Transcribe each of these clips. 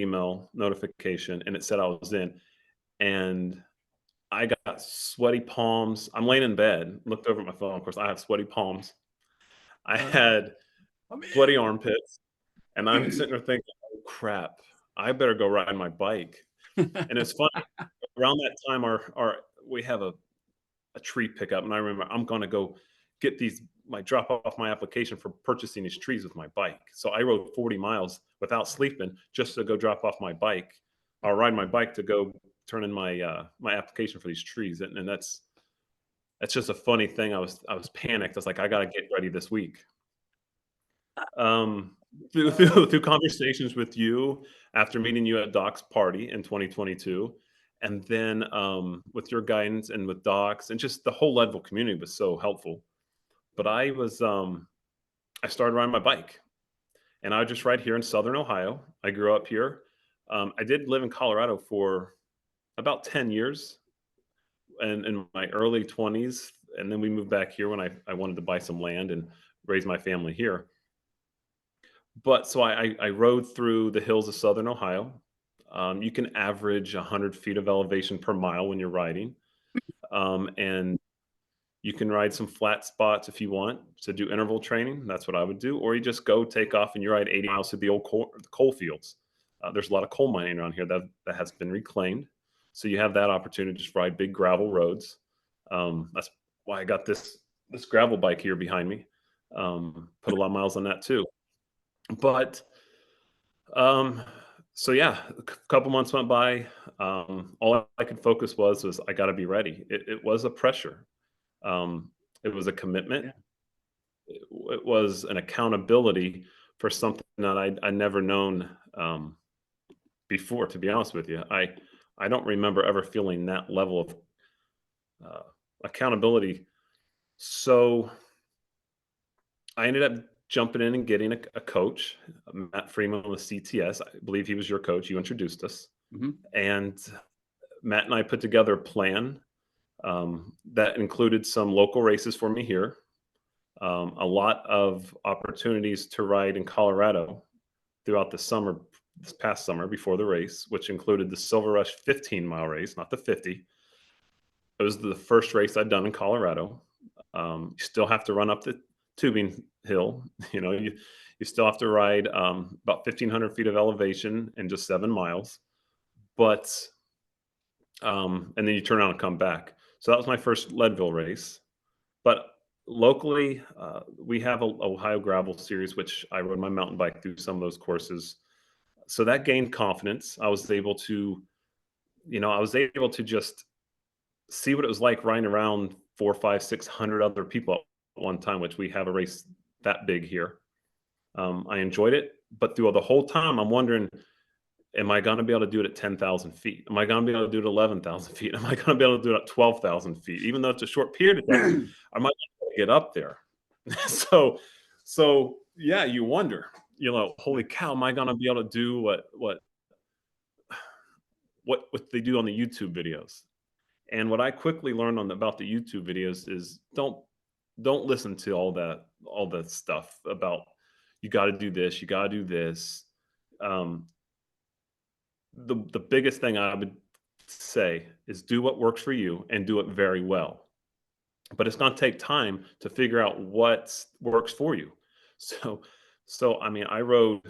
email notification, and it said I was in, and I got sweaty palms. I'm laying in bed, looked over at my phone. Of course, I have sweaty palms. I had I'm sweaty in. armpits, and I'm sitting there thinking, "Oh crap, I better go ride my bike." And it's funny, around that time, our we have a tree pickup, and I remember I'm gonna go get these my drop off my application for purchasing these trees with my bike. So I rode 40 miles without sleeping just to go drop off my bike or ride my bike to go turn in my application for these trees. And that's just a funny thing. I was panicked. I was like, I gotta get ready this week. Um through conversations with you after meeting you at Doc's party in 2022, and then with your guidance and with Doc's and just the whole Leadville community was so helpful. But I started riding my bike, and I was just right here in Southern Ohio. I grew up here. I did live in Colorado for about 10 years and in my early 20s. And then we moved back here when I wanted to buy some land and raise my family here. But so I rode through the hills of Southern Ohio. You can average 100 feet of elevation per mile when you're riding. And you can ride some flat spots if you want to do interval training. That's what I would do. Or you just go take off and you ride 80 miles through the old coal fields. There's a lot of coal mining around here that has been reclaimed. So you have that opportunity to just ride big gravel roads. That's why I got this gravel bike here behind me. Put a lot of miles on that too. But um, so yeah, couple months went by. All I could focus was I got to be ready. It was a pressure. It was a commitment. Yeah. It was an accountability for something that I never known before. To be honest with you, I don't remember ever feeling that level of uh, accountability. So I ended up jumping in and getting a coach, Matt Freeman with CTS. I believe he was your coach. You introduced us, Mhm. and Matt and I put together a plan that included some local races for me here, a lot of opportunities to ride in Colorado throughout the summer, this past summer before the race, which included the Silver Rush 15-mile race, not the 50. It was the first race I'd done in Colorado. You still have to run up the tubing hill. You still have to ride about 1,500 feet of elevation in just 7 miles. But and then you turn around and come back. So that was my first Leadville race. But locally, we have a Ohio Gravel Series, which I rode my mountain bike through some of those courses. So that gained confidence. I was able to just see what it was like riding around 4, 5, 600 other people at one time, which we have a race that big here. I enjoyed it, but through the whole time, I'm wondering, am I going to be able to do it at 10,000 feet? Am I going to be able to do it at 11,000 feet? Am I going to be able to do it at 12,000 feet? Even though it's a short period of time, I might not be able to get up there. so, so yeah, you wonder, holy cow, am I going to be able to do what they do on the YouTube videos? And what I quickly learned about the YouTube videos is don't listen to all that stuff about you got to do this, you got to do this. Um, the biggest thing I would say is do what works for you and do it very well. But it's going to take time to figure out what works for you. So, so I mean, I rode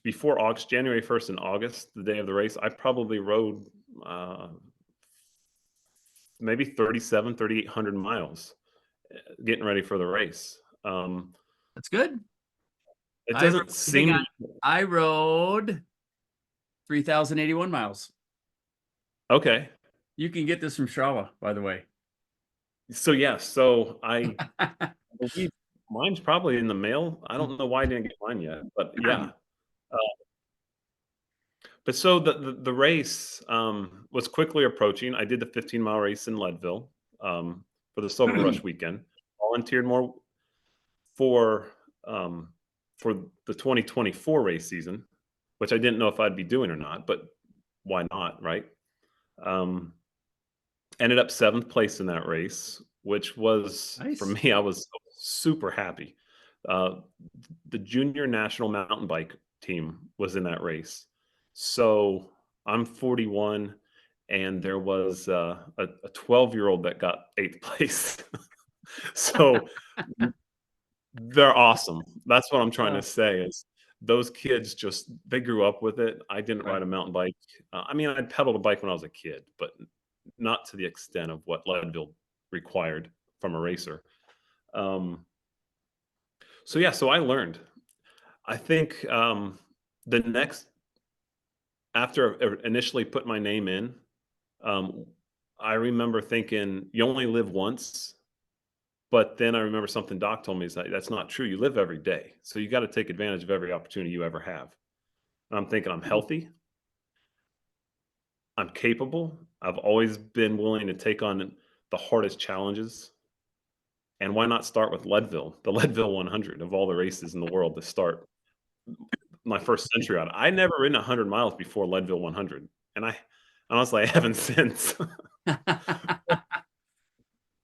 before August, January 1st and August, the day of the race. I probably rode uh, maybe 3,800 miles getting ready for the race. That's good. It I doesn't hang seem on. I rode 3,081 miles. okay. You can get this from Strava, by the way. So yeah, so I believe mine's probably in the mail. I don't know why I didn't get mine yet, but yeah. Uh, but so the race was quickly approaching. I did the 15-mile race in Leadville for the Silver Rush weekend. Volunteered more for um, for the 2024 race season, which I didn't know if I'd be doing or not, but why not, right? Um, Ended up seventh place in that race, which was for Nice. me, I was super happy. Uh, the Junior National Mountain Bike team was in that race. So I'm 41, and there was a 12-year-old that got eighth place. So they're awesome. That's what I'm trying to Oh, say is those kids just they grew up with it. I didn't ride right. a mountain bike. I mean, I pedaled a bike when I was a kid, but not to the extent of what Leadville required from a racer. Um, so yeah, so I learned. I think the next after initially put my name in, um, I remember thinking you only live once. But then I remember something Doc told me is that that's not true. You live every day, so you got to take advantage of every opportunity you ever have. And I'm thinking I'm Mm. healthy, I'm capable. I've always been willing to take on the hardest challenges. And why not start with Leadville, the Leadville 100 of all the races in the world to start my first century on. I never ridden 100 miles before Leadville 100, and I honestly I haven't since.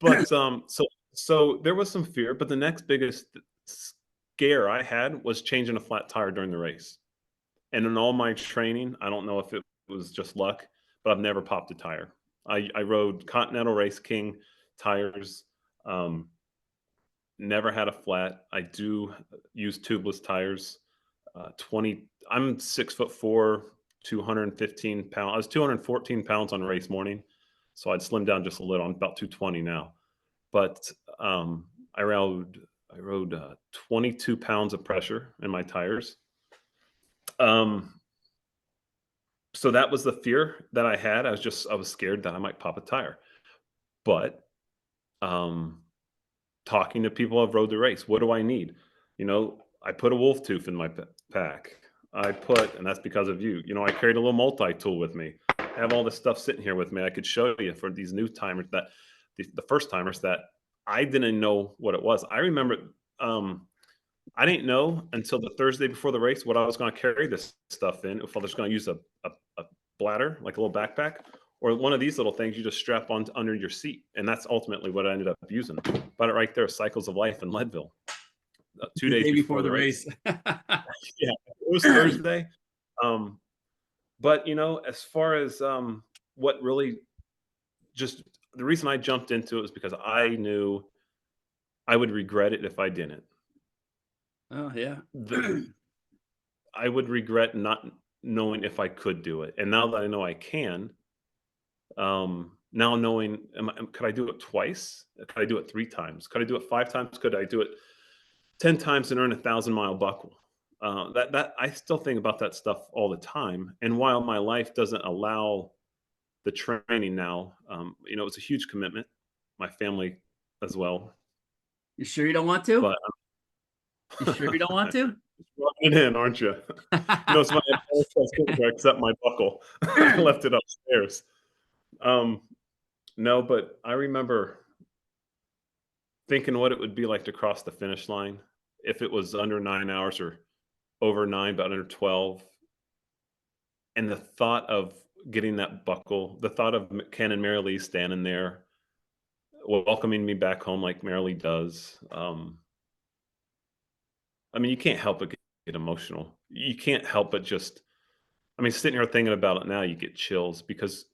But so there was some fear, but the next biggest scare I had was changing a flat tire during the race. And in all my training, I don't know if it was just luck, but I've never popped a tire. I rode Continental Race King tires, um, never had a flat. I do use tubeless tires. 20. I'm 6'4", 215 pounds. I was 214 pounds on race morning, so I'd slimmed down just a little. I'm about 220 now, but um, I rode I rode 22 pounds of pressure in my tires. Um, so that was the fear that I had. I was scared that I might pop a tire. But um, talking to people who've rode the race, what do I need? I put a wolf tooth in my pack. And that's because of you. I carried a little multi tool with me. I have all this stuff sitting here with me. I could show you for these new timers that the first timers that I didn't know what it was. I remember um, I didn't know until the Thursday before the race what I was going to carry this stuff in. If I was going to use a bladder, like a little backpack, or one of these little things you just strap on under your seat. And that's ultimately what I ended up using. But it right there, Cycles of Life in Leadville, 2 The days day before before the the race. race. Yeah, it was Thursday. Um, but as far as what really just the reason I jumped into it was because I knew I would regret it if I didn't. Oh, yeah. The, I would regret not knowing if I could do it. And now that I know I can, now knowing, could I do it twice? Could I do it 3 times? Could I do it 5 times? Could I do it 10 times and earn 1,000-mile buckle? That I still think about that stuff all the time. And while my life doesn't allow the training now, it's a huge commitment. My family as well, You sure you don't want to? but You sure you don't want to? rubbing it in, aren't you? It's my except my buckle. I left it upstairs. Um, no, but I remember thinking what it would be like to cross the finish line if it was under 9 hours or over 9, but under 12. And the thought of getting that buckle, the thought of Ken and Mary Lee standing there welcoming me back home like Mary Lee does. I mean, you can't help but get emotional. You can't help but just, I mean, sitting here thinking about it now, you get chills because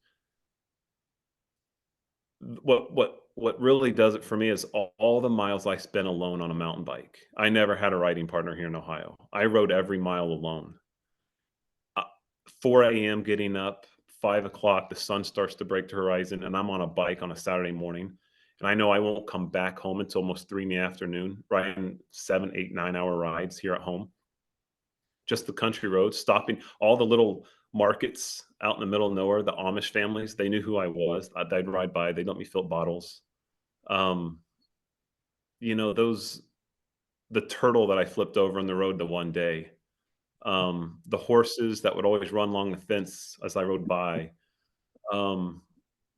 what really does it for me is all the miles I spent alone on a mountain bike. I never had a riding partner here in Ohio. I rode every mile alone. Uh, 4 a.m. getting up, 5 o'clock, the sun starts to break the horizon, and I'm on a bike on a Saturday morning. And I know I won't come back home until almost 3 in the afternoon, riding 7, 8, 9 hour rides here at home. Just the country roads, stopping all the little markets out in the middle of nowhere. The Amish families, they knew who I was. I'd ride by, they'd let me fill bottles. Um, those the turtle that I flipped over on the road the one day, the horses that would always run along the fence as I rode by, um,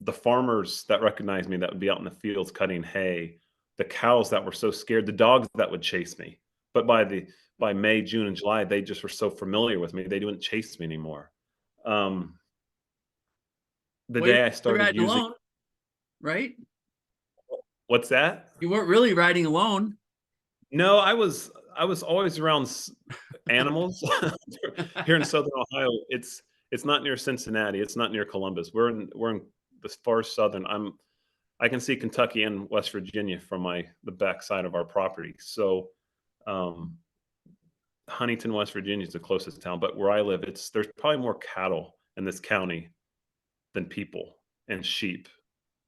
the farmers that recognized me that would be out in the fields cutting hay, the cows that were so scared, the dogs that would chase me. But by May, June, and July, they just were so familiar with me, they didn't chase me anymore. Um, the Well, you're day I really started riding using alone, right? what's that? You weren't really riding alone. No, I was always around animals. Here in Southern Ohio, it's not near Cincinnati. It's not near Columbus. We're in the far southern. I can see Kentucky and West Virginia from the backside of our property. So um, Huntington, West Virginia is the closest town, but where I live, there's probably more cattle in this county than people and sheep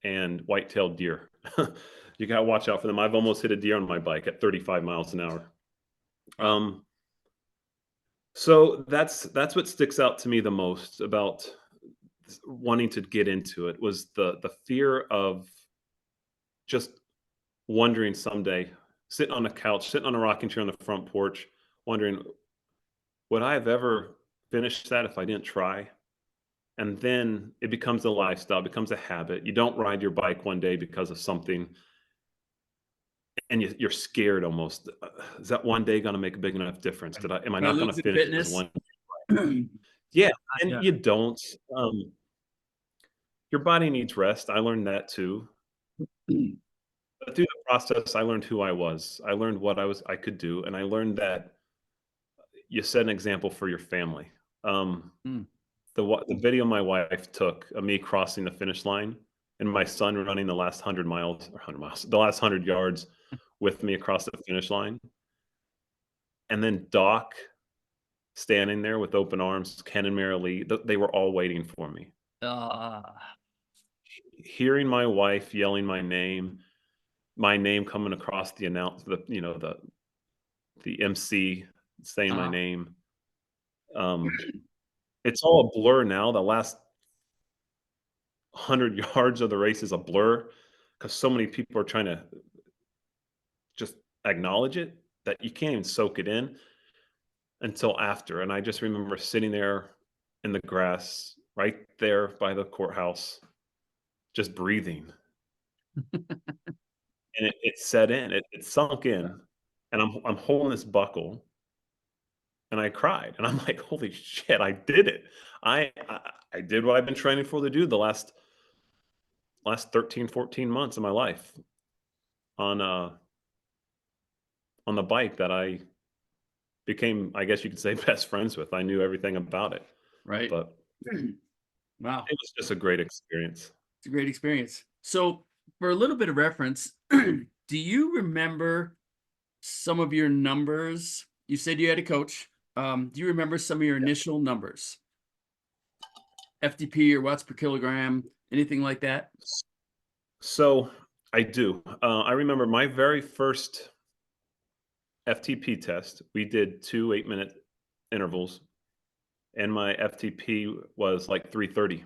and white-tailed deer. You gotta watch out for them. I've almost hit a deer on my bike at 35 miles an hour. Wow. Um, so that's what sticks out to me the most about wanting to get into it was the fear of just wondering someday, sitting on a couch, sitting on a rocking chair on the front porch, wondering, would I have ever finished that if I didn't try? And then it becomes a lifestyle, becomes a habit. You don't ride your bike one day because of something, and you're scared almost. Is that one day going to make a big enough difference? Am I By not going to losing finish this fitness. one? Yeah, and Yeah. you don't. Your body needs rest. I learned that too. But through the process, I learned who I was. I learned what I could do, and I learned that you set an example for your family. Um, Mm. the video my wife took of me crossing the finish line and my son running the last 100 miles, the last 100 yards with me across the finish line, and then Doc standing there with open arms, Ken and Mary Lee, they were all waiting for me. Ah, Hearing my wife yelling my name coming across the MC saying my uh-huh. name. Um, it's all a blur now. The last 100 yards of the race is a blur because so many people are trying to just acknowledge it that you can't even soak it in until after. And I just remember sitting there in the grass right there by the courthouse, just breathing. And it set in, it sunk in. And I'm holding this buckle and I cried. And I'm like, holy shit, I did it. I did what I've been training for to do the last 13, 14 months of my life on on the bike that I became, I guess you could say, best friends with. I knew everything about it, Right. but Wow. it was just a great experience. It's a great experience. So, for a little bit of reference, do you remember some of your numbers? You said you had a coach. Do you remember some of your initial numbers? FTP or watts per kilogram, anything like that? So I do. I remember my very first FTP test. We did 2 8-minute intervals, and my FTP was like 330.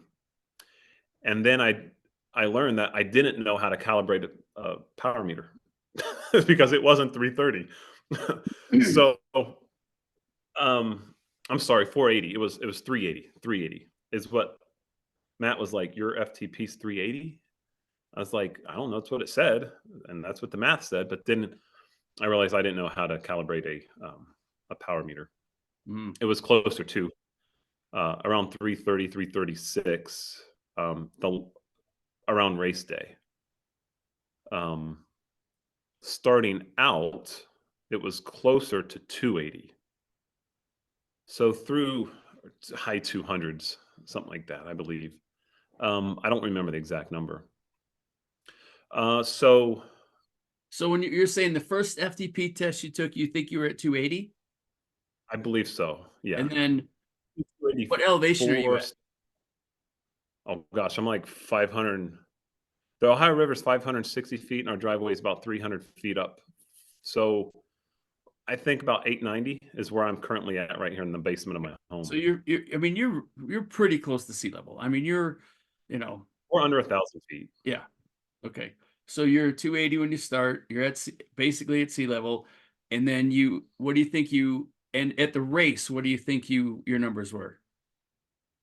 And then I learned that I didn't know how to calibrate a power meter because it wasn't 330. So I'm sorry, 480. It was 380. 380 is what Matt was like. Your FTP's 380. I was like, I don't know. That's what it said, and that's what the math said. But then I realized I didn't know how to calibrate a power meter. Mm, It was closer to around 330, 336 the around race day. Um, Starting out, it was closer to 280. So through high 200s, something like that, I believe. I don't remember the exact number. So So when you're saying the first FTP test you took, you think you were at 280? I believe so. Yeah. And then what elevation are you 284. at? Oh gosh, I'm like 500. The Ohio River is 560 feet, and our driveway is about 300 feet up. So I think about 890 is where I'm currently at right here in the basement of my So home. you're I mean you're pretty close to sea level. I mean you're, you know, We're under 1,000 feet. yeah. Okay. So you're 280 when you start. You're at basically at sea level, and then what do you think and at the race, what do you think your numbers were?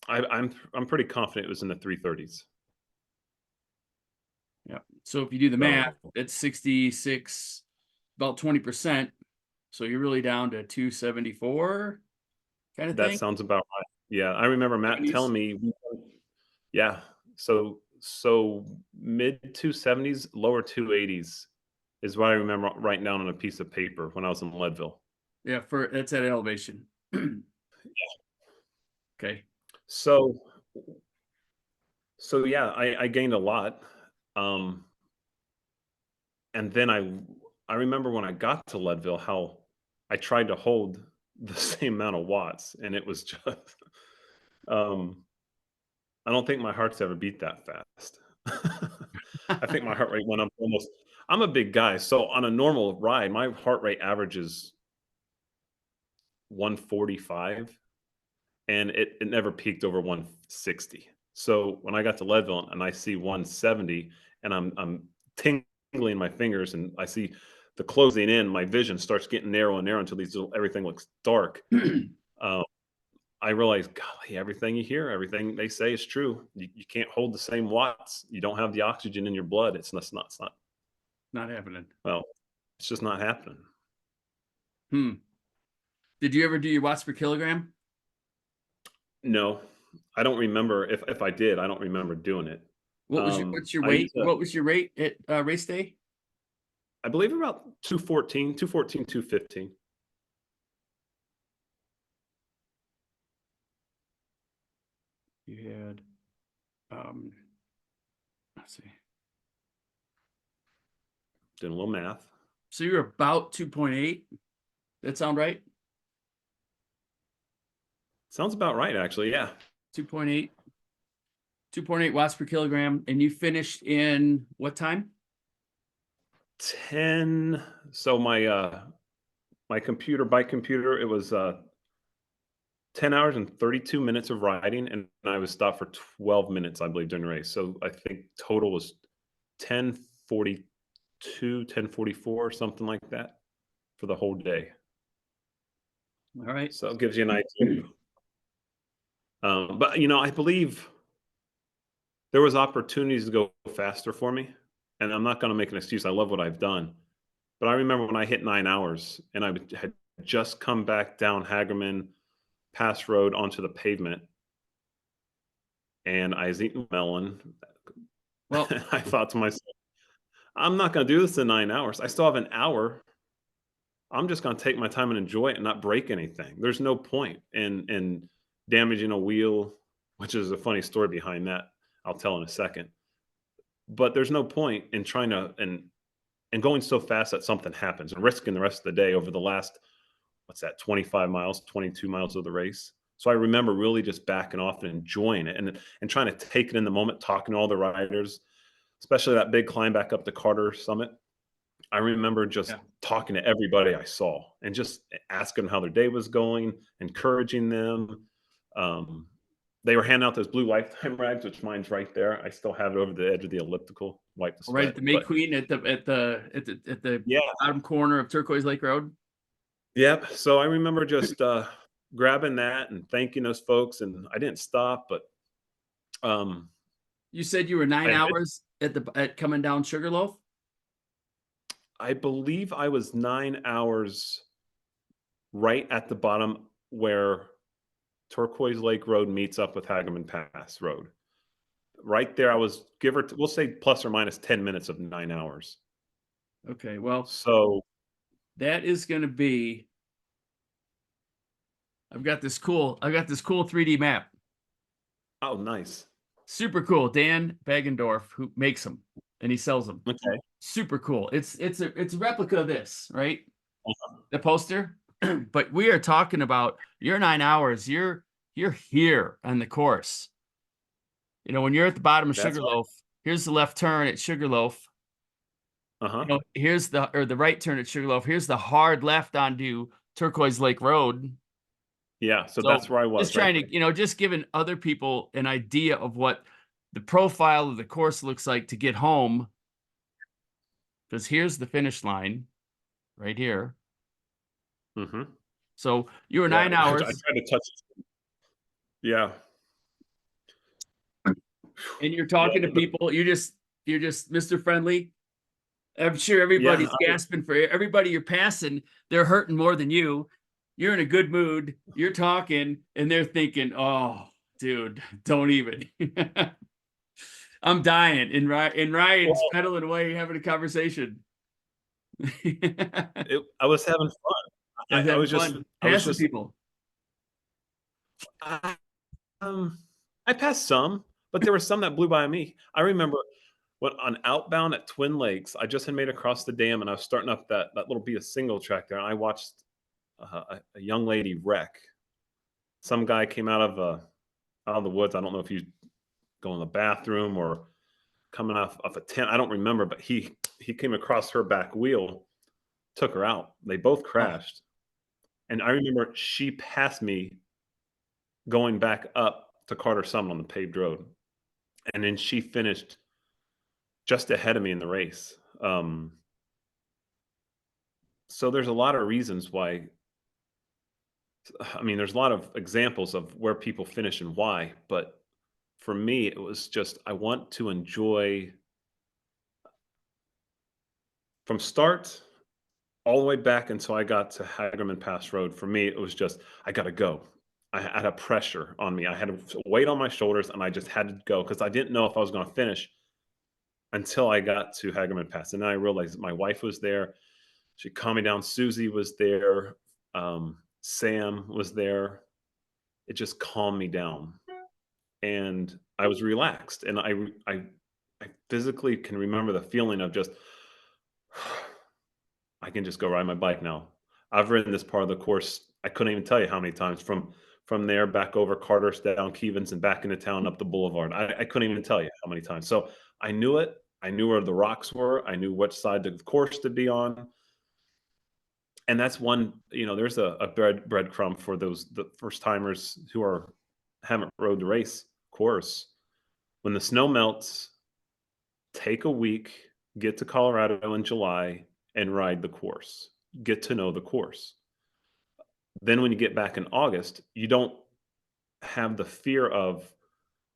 I'm pretty confident it was in the 330s. Yeah. So if you do the math, So it's 66, about 20%. So you're really down to 274 kind of that thing. sounds about right. Yeah, I remember Matt 70s. telling me, yeah. So mid 270s, lower 280s is what I remember writing down on a piece of paper when I was in Leadville. Yeah, it's at elevation. Okay. So yeah, I gained a lot. Um, and then I remember when I got to Leadville how I tried to hold the same amount of watts, and it was just um I don't think my heart's ever beat that fast. I think my heart rate went up almost. I'm a big guy, so on a normal ride, my heart rate averages 145, and it never peaked over 160. So when I got to Leadville and I see 170, and I'm tingling my fingers, and I see the closing in, my vision starts getting narrow and narrow until everything looks dark. Um, I realized, golly, everything you hear, everything they say is true. You can't hold the same watts. You don't have the oxygen in your blood. It's not, Not happening. well, it's just not happening. Hmm. Did you ever do your watts per kilogram? No, I don't remember if I did. I don't remember doing it. What's your I used weight? to, What was your rate at race day? I believe about 214, 214, 215. You had let's see. Doing a little math. So you're about 2.8. That sound right? Sounds about right, actually. Yeah. 2.8. 2.8 watts per kilogram. And you finished in what time? 10. So my computer by computer, it was 10 hours and 32 minutes of riding, and I was stopped for 12 minutes, I believe, during the race. So I think total was 10:42, 10:44, something like that for the whole day. All right. So it gives you an idea. But I believe there was opportunities to go faster for me, and I'm not going to make an excuse. I love what I've done, but I remember when I hit 9 hours, and had just come back down Hagerman Pass Road onto the pavement, and I was eating melon. Well, I thought to myself, I'm not going to do this in 9 hours. I still have an hour. I'm just going to take my time and enjoy it and not break anything. There's no point in damaging a wheel, which is a funny story behind that. I'll tell in a second. But there's no point in trying to and going so fast that something happens and risking the rest of the day over the last, what's that, 25 miles, 22 miles of the race. So I remember really just backing off and enjoying it and trying to take it in the moment, talking to all the riders, especially that big climb back up the Carter Summit. I remember just yeah. talking to everybody I saw and just asking them how their day was going, encouraging them. Um, they were handing out those blue lifetime rags, which mine's right there. I still have it over the edge of the elliptical, wipe the Right at sweat. the May But Queen at the yeah, bottom corner of Turquoise Lake Road. yep. So I remember just grabbing that and thanking those folks, and I didn't stop, but um, You said you were I 9 hours at coming down Sugarloaf. I believe I was 9 hours right at the bottom where Turquoise Lake Road meets up with Hagerman Pass Road. Right there, I was we'll say plus or minus 10 minutes of 9 hours. Okay, well, So, that is going to be. I've got this cool 3D map. oh, nice. Super cool. Dan Bagendorf, who makes them and he sells them. Okay. Super cool. It's a replica of this, right? Uh-huh. The poster. But we are talking about your 9 hours. You're here on the course. When you're at the bottom of That's right. Sugarloaf, here's the left turn at Sugarloaf. Uh-huh. Here's the right turn at Sugarloaf. Here's the hard left onto Turquoise Lake Road. Yeah, so So that's where I was, just right trying to, just giving other people an idea of what the profile of the course looks like to get home. Because here's the finish line right here. there. Mhm. So you were Yeah, 9 hours I tried to touch. Yeah. and you're Yeah, talking to people. You're just Mr. Friendly. I'm sure everybody's yeah, gasping for everybody you're passing. They're hurting more than you. You're in a good mood. You're talking, and they're thinking, "Oh, dude, don't even." I'm dying. And Ryan's well, pedaling away, having a conversation. I was having fun. I was I having was just fun I was passing just people. I, I passed some, but there were some that blew by me. I remember when on outbound at Twin Lakes, I just had made across the dam and I was starting up that little beat of single track there, and I watched a young lady wreck. Some guy came out of the woods. I don't know if he's going to the bathroom or coming off a tent. I don't remember, but he came across her back wheel, took her out. They both Oh, crashed, and I remember she passed me going back up to Carter Summit on the paved road, and then she finished just ahead of me in the race. So there's a lot of reasons why. I mean, there's a lot of examples of where people finish and why, but for me, it was just I want to enjoy from start all the way back until I got to Hagerman Pass Road. For me, it was just I got to go. I had a pressure on me. I had a weight on my shoulders, and I just had to go because I didn't know if I was going to finish until I got to Hagerman Pass. And then I realized my wife was there. She calmed me down. Susie was there. Sam was there. It just calmed me down, and I was relaxed. And I physically can remember the feeling of just I can just go ride my bike now. I've ridden this part of the course. I couldn't even tell you how many times from there back over Carter's down Kevens and back into town up the boulevard. I couldn't even tell you how many times. So I knew it. I knew where the rocks were. I knew which side of the course to be on. And that's one, there's a breadcrumb for the first timers who haven't rode the race course. When the snow melts, take a week, get to Colorado in July, and ride the course. Get to know the course. Then when you get back in August, you don't have the fear of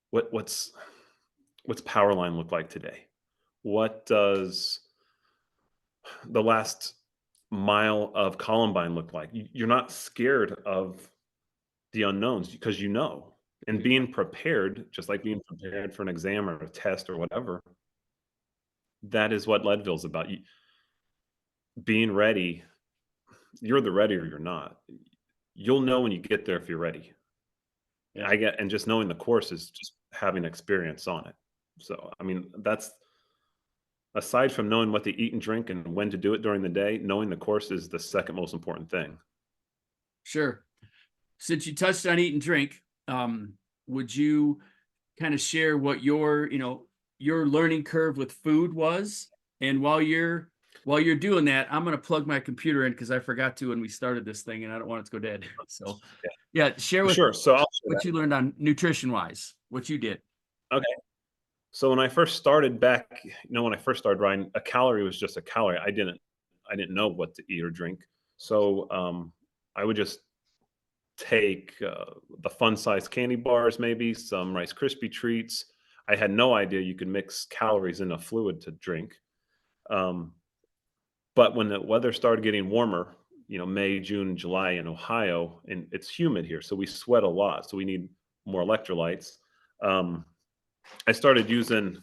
what's power line look like today? What does the last mile of Columbine look like? You're not scared of the unknowns because you know. And being prepared, just like being prepared for an exam or a test or whatever, that is what Leadville's about. Being ready, you're the ready or you're not. You'll know when you get there if you're ready. yeah, And just knowing the course is just having experience on it. So, I mean, that's aside from knowing what to eat and drink and when to do it during the day, knowing the course is the second most important thing. sure. Since you touched on eat and drink, would you kind of share what your learning curve with food was? And while you're doing that, I'm going to plug my computer in because I forgot to when we started this thing, and I don't want it to go dead. So, Yeah, yeah, share for with sure. So I'll share what you that. learned on nutrition wise, what you did. Okay. So when I first started back, when I first started riding, a calorie was just a calorie. I didn't know what to eat or drink. So I would just take the fun size candy bars, maybe some Rice Krispie treats. I had no idea you could mix calories in a fluid to drink. Um, but when the weather started getting warmer, May, June, July in Ohio, and it's humid here, so we sweat a lot. So we need more electrolytes. Um, I started using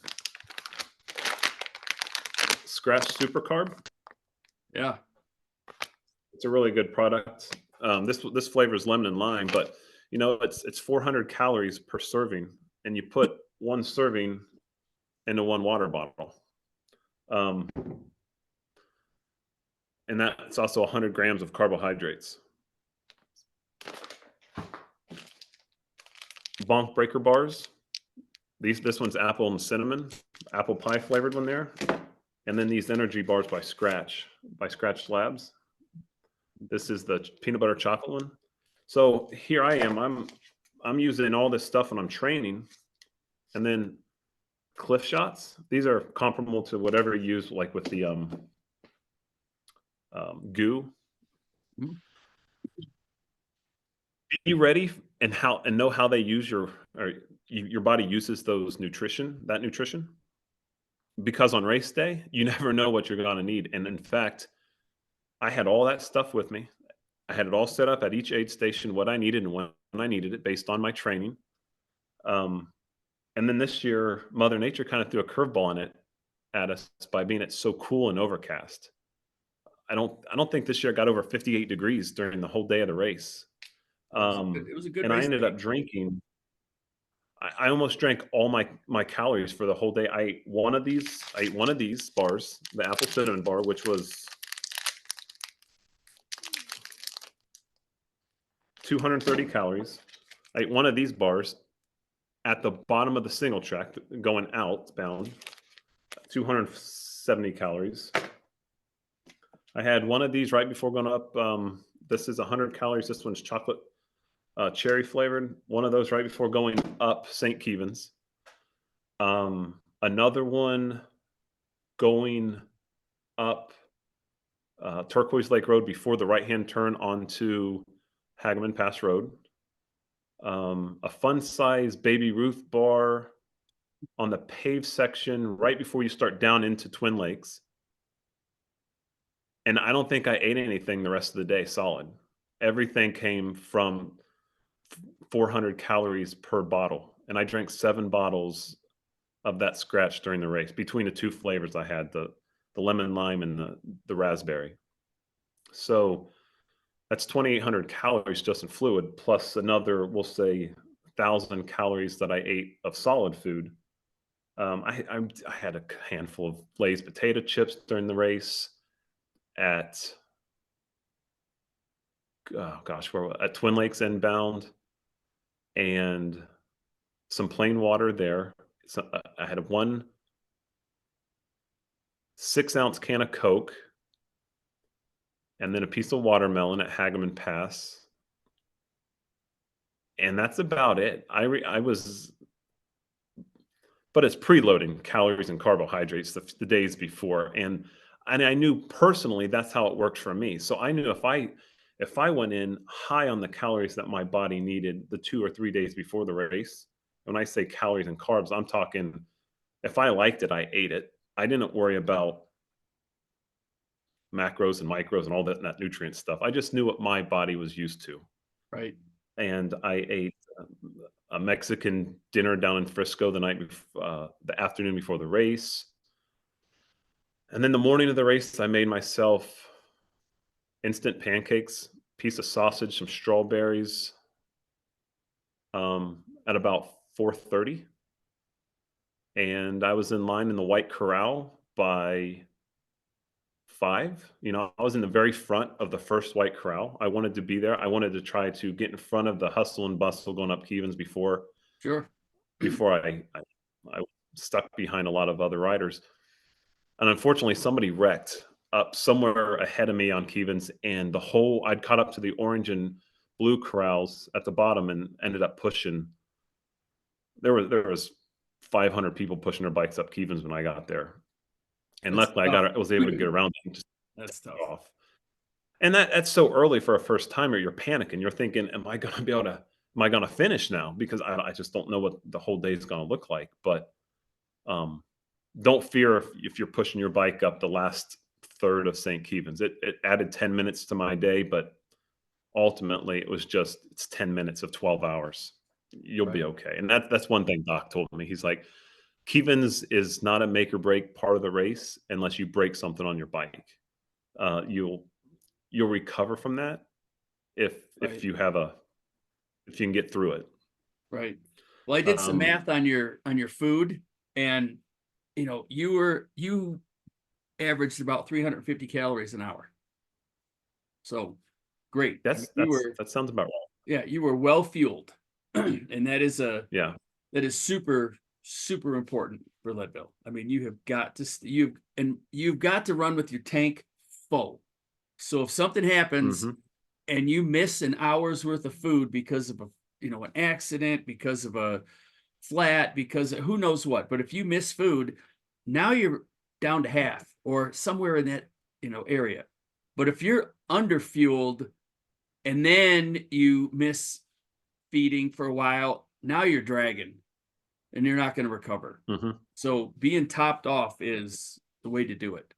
Scratch Super Carb. Yeah. It's a really good product. This flavor is lemon and lime, but it's 400 calories per serving, and you put one serving into one water bottle. Um, and that's also 100 grams of carbohydrates. Bonk Breaker bars. This one's apple and cinnamon, apple pie flavored one there, and then these energy bars by Scratch Labs. This is the peanut butter chocolate one. So here I am. I'm using all this stuff when I'm training, and then Cliff Shots. These are comparable to whatever you use, like with the goo. Mhm. Be ready and know how they use your body uses that nutrition, because on race day you never know what you're going to need. And in fact, I had all that stuff with me. I had it all set up at each aid station, what I needed and when I needed it based on my training. Um, and then this year, Mother Nature kind of threw a curveball in it at us by being it's so cool and overcast. I don't think this year I got over 58 degrees during the whole day of the race. It was a good And I race ended day. up drinking. I almost drank all my calories for the whole day. I ate one of these bars, the apple cinnamon bar, which was 230 calories. I ate one of these bars at the bottom of the single track going outbound, 270 calories. I had one of these right before going up. This is 100 calories. This one's chocolate cherry flavored. One of those right before going up St. Kevin's. Another one going up Turquoise Lake Road before the right hand turn onto Hagaman Pass Road. A fun size Baby Ruth bar on the paved section right before you start down into Twin Lakes. And I don't think I ate anything the rest of the day solid. Everything came from 400 calories per bottle. And I drank 7 bottles of that scratch during the race between the 2 flavors I had, the lemon lime and the raspberry. So that's 2,800 calories just in fluid, plus another, we'll say, 1,000 calories that I ate of solid food. I had a handful of Lay's potato chips during the race at, oh gosh, at Twin Lakes inbound, and some plain water there. So I had one 6-ounce can of Coke, and then a piece of watermelon at Hagaman Pass, and that's about it. I was, but it's preloading calories and carbohydrates the days before, and I knew personally that's how it worked for me. So I knew if I went in high on the calories that my body needed the 2 or 3 days before the race, when I say calories and carbs, I'm talking if I liked it, I ate it. I didn't worry about macros and micros and all that nutrient stuff. I just knew what my body was used to. Right. And I ate a Mexican dinner down in Frisco the afternoon before the race. And then the morning of the race, I made myself instant pancakes, piece of sausage, some strawberries, at about 4:30, and I was in line in the White Corral by 5. I was in the very front of the first White Corral. I wanted to be there. I wanted to try to get in front of the hustle and bustle going up Kevens Sure. before I stuck behind a lot of other riders. And unfortunately, somebody wrecked up somewhere ahead of me on Kevens, and I'd caught up to the orange and blue corrals at the bottom and ended up pushing. There was 500 people pushing their bikes up Kevens when I got there, and That's luckily tough. I was able to get around and just That's take tough. off. And that's so early for a first timer. You're panicking. You're thinking, "Am I going to be able to? Am I going to finish now?" Because I just don't know what the whole day is going to look like. But um, don't fear if you're pushing your bike up the last third of St. Kevin's. It added 10 minutes to my day, but ultimately it's 10 minutes of 12 hours. You'll be Right. okay. And that's one thing Doc told me. He's like, Kevin's is not a make or break part of the race unless you break something on your bike. You'll recover from that if Right. if you can get through it. Right. Well, I did some Um, math on your food, and you averaged about 350 calories an hour. So great. I mean, that sounds about right. yeah, you were well fueled. And Yeah. that is super, super important for Leadville. I mean, you have got to you've got to run with your tank full. So if something happens Hmm. and you miss an hour's worth of food because of an accident, because of a flat, because of who knows what, but if you miss food, now you're down to half or somewhere in that area. But if you're under fueled and then you miss feeding for a while, now you're dragging and you're not going to recover. Hmm. So being topped off is the way to do it.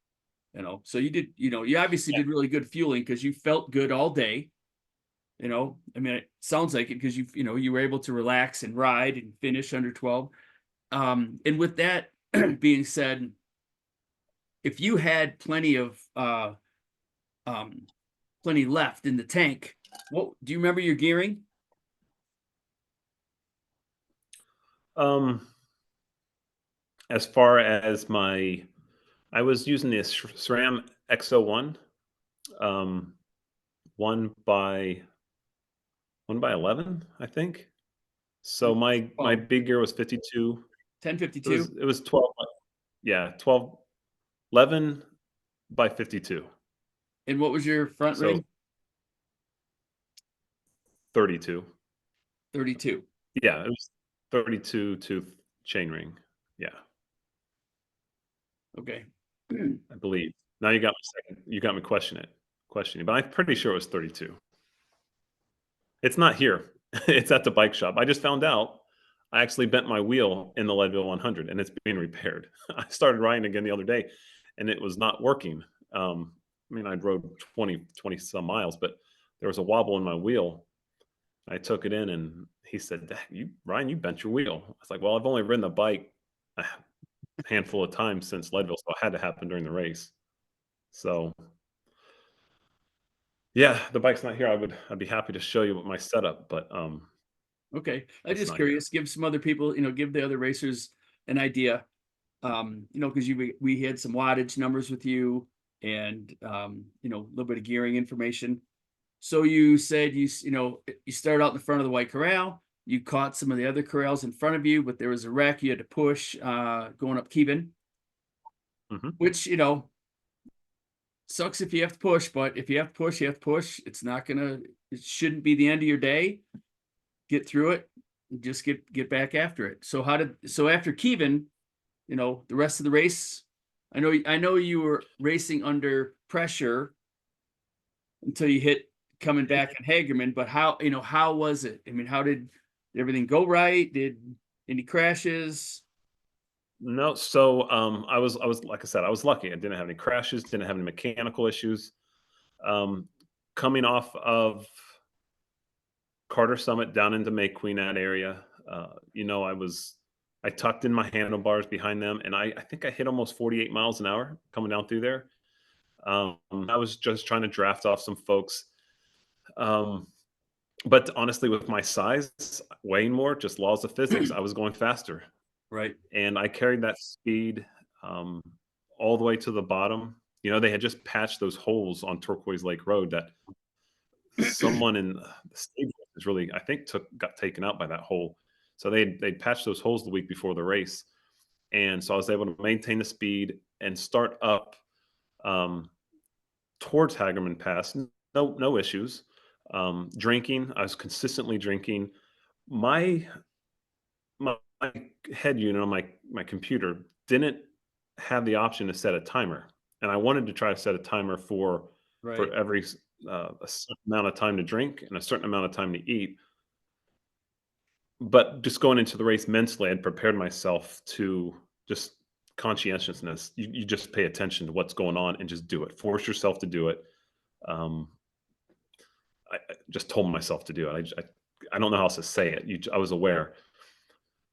So you obviously did really good fueling because you felt good all day. I mean, it sounds like it because you were able to relax and ride and finish under 12. And with that being said, if you had plenty of plenty left in the tank. What do you remember your gearing? Um, as far as I was using the SRAM XO1, um, one by 11, I think. So my Oh, big gear was 52. It 1052. was 12. Yeah, 12, 11 by 52. And what was your front So ring? 32. 32. Yeah, it was 32 tooth chain ring. Yeah, Okay. I believe. Now you got me questioning, but I'm pretty sure it was 32. It's not here. It's at the bike shop. I just found out I actually bent my wheel in the Leadville 100 and it's being repaired. I started riding again the other day and it was not working. I mean, I rode 20 some miles, but there was a wobble in my wheel. I took it in and he said, You, Ryan, you bent your wheel. I was like, well, I've only ridden the bike a handful of times since Leadville, so it had to happen during the race. So yeah, the bike's not here. I'd be happy to show you my setup, but Okay. I'm it's just not here. curious. Give some other people, give the other racers an idea. Because we had some wattage numbers with you and a little bit of gearing information. So you said you started out in the front of the white corral. You caught some of the other corrals in front of you, but there was a wreck you had to push going up Keeban, Hmm. which sucks if you have to push, but if you have to push, you have to push. It shouldn't be the end of your day. Get through it, and just get back after it. So after Keevan, the rest of the race, I know you were racing under pressure until you hit coming back on Hagerman, but how was it? I mean, how did everything go right? Did any crashes? No, so I was like I said, I was lucky. I didn't have any crashes, didn't have any mechanical issues. Um, coming off of Carter Summit down into May Queen that area, I tucked in my handlebars behind them, and I think I hit almost 48 miles an hour coming down through there. I was just trying to draft off some folks. Um, but honestly, with my size, weighing more, just laws of physics, I was going faster. Right. And I carried that speed um, all the way to the bottom. They had just patched those holes on Turquoise Lake Road that someone in the stable is really, I think, got taken out by that hole. So they patched those holes the week before the race, and so I was able to maintain the speed and start up um, towards Hagerman Pass. No issues. Drinking, I was consistently drinking. My my head unit on my computer didn't have the option to set a timer, and I wanted to try to set a timer for Right. every a certain amount of time to drink and a certain amount of time to eat. But just going into the race mentally, I'd prepared myself to just conscientiousness. You just pay attention to what's going on and just do it. Force yourself to do it. Um, I just told myself to do it. I don't know how else to say it. I was aware.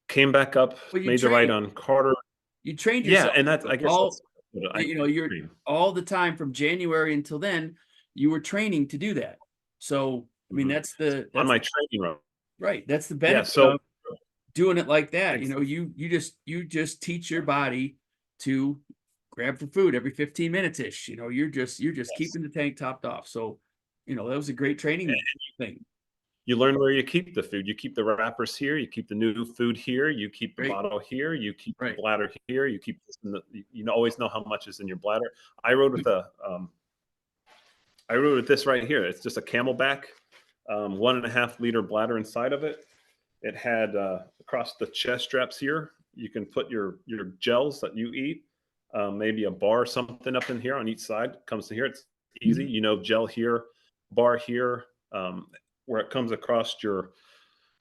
Came back up, Well, made the right on Carter. you trained Yeah, yourself and to that's do I it. guess that's what I You're agree. all the time from January until then, you were training to do that. So, I mean, Mhm. On that's my training road. right. That's the Yeah, benefit so of doing it like that. ex You just teach your body to grab for food every 15 minutes ish. You're just yes. keeping the tank topped off. So, that was a great training thing. You learn where you keep the food. You keep the wrappers here, you keep the new food here, you keep the Right. bottle here, you keep the Right. bladder here, you keep this in the always know how much is in your bladder. I rode with a, I rode with this right here. It's just a Camelback, 1.5 liter bladder inside of it. It had, across the chest straps here, you can put your gels that you eat, maybe a bar or something up in here on each side. Comes to here, it's easy. Gel here, bar here, where it comes across your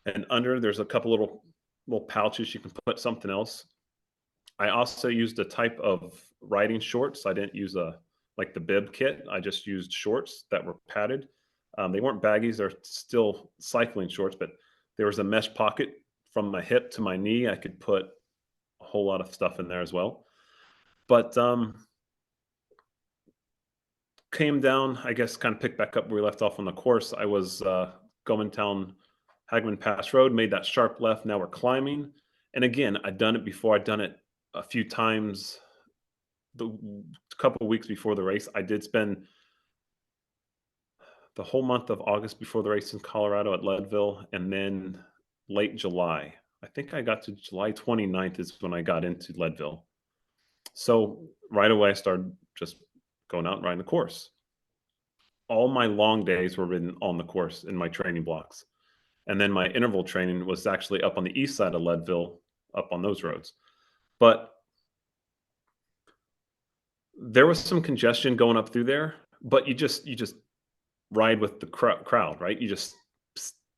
and under. There's a couple little pouches you can put something else. I also used a type of riding shorts. I didn't use a like the bib kit. I just used shorts that were padded. They weren't baggies. They're still cycling shorts, but there was a mesh pocket from my hip to my knee. I could put a whole lot of stuff in there as well. But came down, I guess, kind of picked back up where we left off on the course. I was going down Hagman Pass Road, made that sharp left. Now we're climbing. And again, I'd done it before. I'd done it a few times the couple of weeks before the race. I did spend the whole month of August before the race in Colorado at Leadville, and then late July. I think I got to July 29th is when I got into Leadville. So right away, I started just going out and riding the course. All my long days were ridden on the course in my training blocks. And then my interval training was actually up on the east side of Leadville, up on those roads. But there was some congestion going up through there, but you just ride with the crowd, right? You just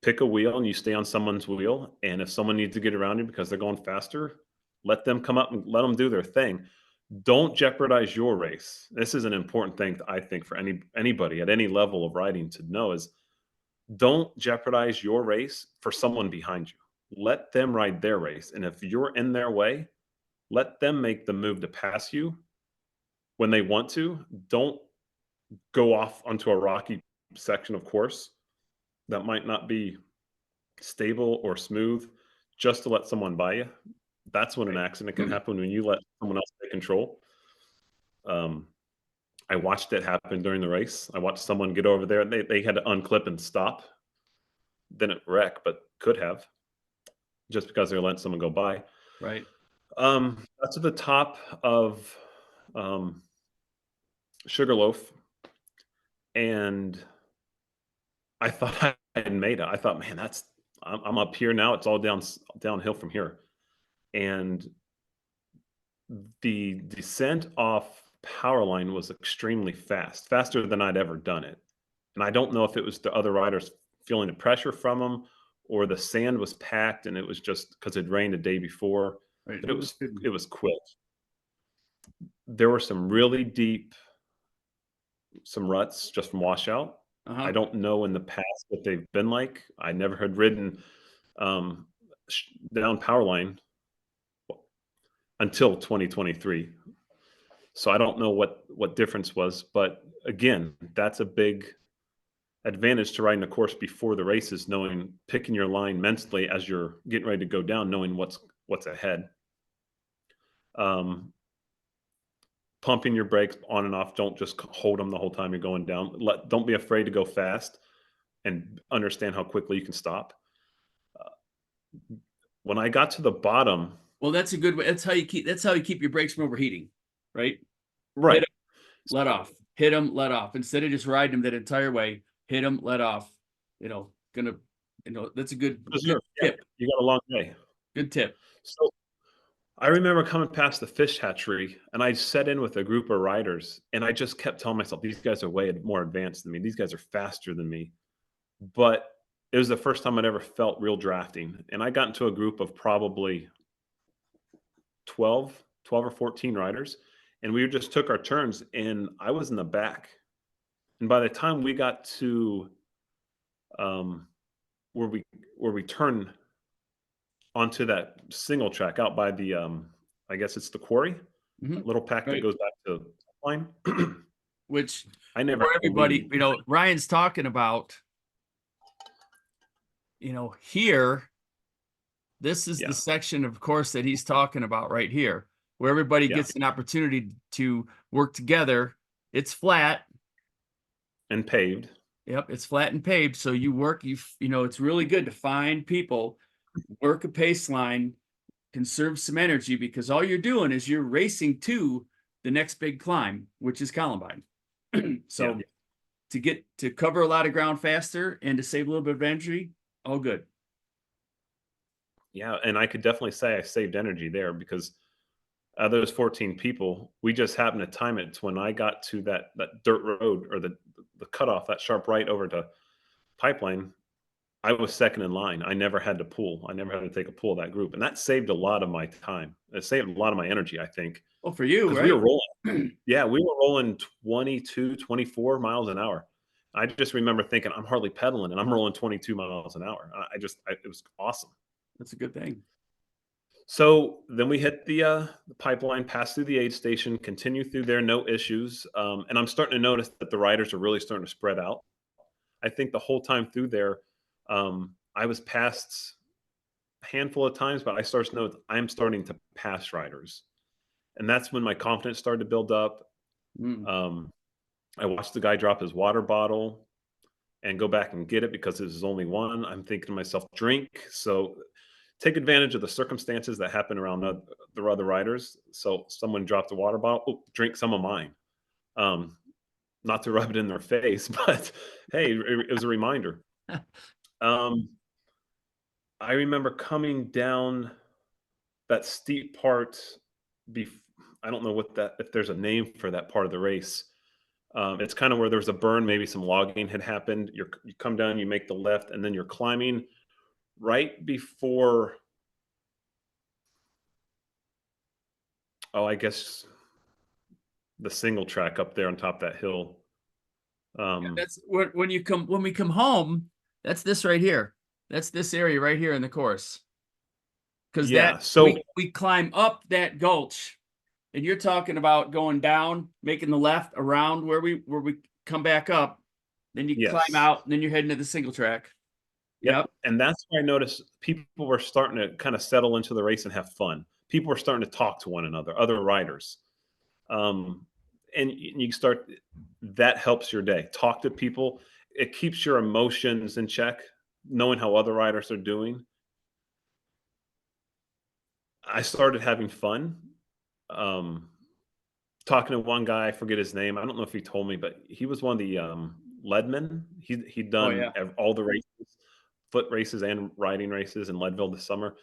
pick a wheel and you stay on someone's wheel. And if someone needs to get around you because they're going faster, let them come up and let them do their thing. Don't jeopardize your race. This is an important thing, I think, for anybody at any level of riding to know is don't jeopardize your race for someone behind you. Let them ride their race. And if you're in their way, let them make the move to pass you when they want to. Don't go off onto a rocky section of course that might not be stable or smooth just to let someone by you. That's when an Right. accident can happen when you let someone else take control. Um, I watched it happen during the race. I watched someone get over there. They had to unclip and stop. Didn't wreck, but could have just because they were letting someone go by. Right. That's at the top of um, Sugarloaf, and I thought I had made it. I thought, man, I'm up here now. It's all downhill from here, and the descent off Powerline was extremely fast, faster than I'd ever done it. And I don't know if it was the other riders feeling the pressure from them or the sand was packed and it was just because it rained the day before, Right. but No, that's good. it was quick. There were some really deep some ruts just from washout. I Uh-huh. don't know in the past what they've been like. I never had ridden um, down Powerline until 2023. So I don't know what difference was, but again, that's a big advantage to riding a course before the races, knowing picking your line mentally as you're getting ready to go down, knowing what's ahead. Um, pumping your brakes on and off. Don't just hold them the whole time you're going down. Don't be afraid to go fast and understand how quickly you can stop. When I got to the bottom, Well, that's a good way. That's how you keep your brakes from overheating, right? Hit right? 'em, let off. Hit them, let off. Instead of just riding them that entire way, hit them, let off. Gonna, that's a good Because good yeah, tip. you got a long way. Good tip. So I remember coming past the fish hatchery and I set in with a group of riders and I just kept telling myself, these guys are way more advanced than me. These guys are faster than me. But it was the first time I'd ever felt real drafting. And I got into a group of probably 12 or 14 riders. And we just took our turns and I was in the back. And by the time we got to um, where we turn onto that single track out by the I guess it's the quarry, Mhm. that little pack that Right. goes back to line. Which I never for had to everybody, lead. Ryan's talking about, here, this is the Yeah, section of course that he's talking about right here, where everybody yeah, gets an opportunity to work together. It's flat. and paved. Yep, it's flat and paved. So it's really good to find people, work a pace line, conserve some energy because all you're doing is you're racing to the next big climb, which is Columbine. Yeah, So to get to cover a lot of ground faster and to save a little bit of energy, all good. yeah, and I could definitely say I saved energy there because those 14 people, we just happened to time it to when I got to that dirt road or the cutoff, that sharp right over to Pipeline. I was second in line. I never had to pull. I never had to take a pull of that group, and that saved a lot of my time. It saved a lot of my energy, I think, Well, for you, because we right? were rolling. Yeah, we were rolling 22, 24 miles an hour. I just remember thinking, I'm hardly pedaling, and I'm rolling 22 miles an hour. It was awesome. That's a good thing. So then we hit the pipeline, pass through the aid station, continue through there, no issues. And I'm starting to notice that the riders are really starting to spread out. I think the whole time through there, I was passed a handful of times, but I started to know I'm starting to pass riders. And that's when my confidence started to build up. Mm. Um, I watched the guy drop his water bottle and go back and get it because there's only one. I'm thinking to myself, drink. So take advantage of the circumstances that happen around the other riders. So someone dropped a water bottle, oh, drink some of mine. Um, not to rub it in their face, but hey, it was a reminder. Um, I remember coming down that steep part. Bef- I don't know what that if there's a name for that part of the race. It's kind of where there's a burn, maybe some logging had happened. You come down, you make the left, and then you're climbing right before. Oh, I guess the single track up there on top of that hill. Yeah, Um, that's when we come home, that's this right here. That's this area right here in the course. Because that yeah. So we climb up that gulch, and you're talking about going down, making the left around where we come back up, then you climb yes, out, and then you're heading to the single track. yep. Yep. And that's where I noticed people were starting to kind of settle into the race and have fun. People were starting to talk to one another, other riders. Um, and you start that helps your day. Talk to people. It keeps your emotions in check, knowing how other riders are doing. I started having fun. Um, talking to one guy, I forget his name. I don't know if he told me, but he was one of the leadmen. He'd Oh done yeah. all the races, foot races and riding races in Leadville this summer,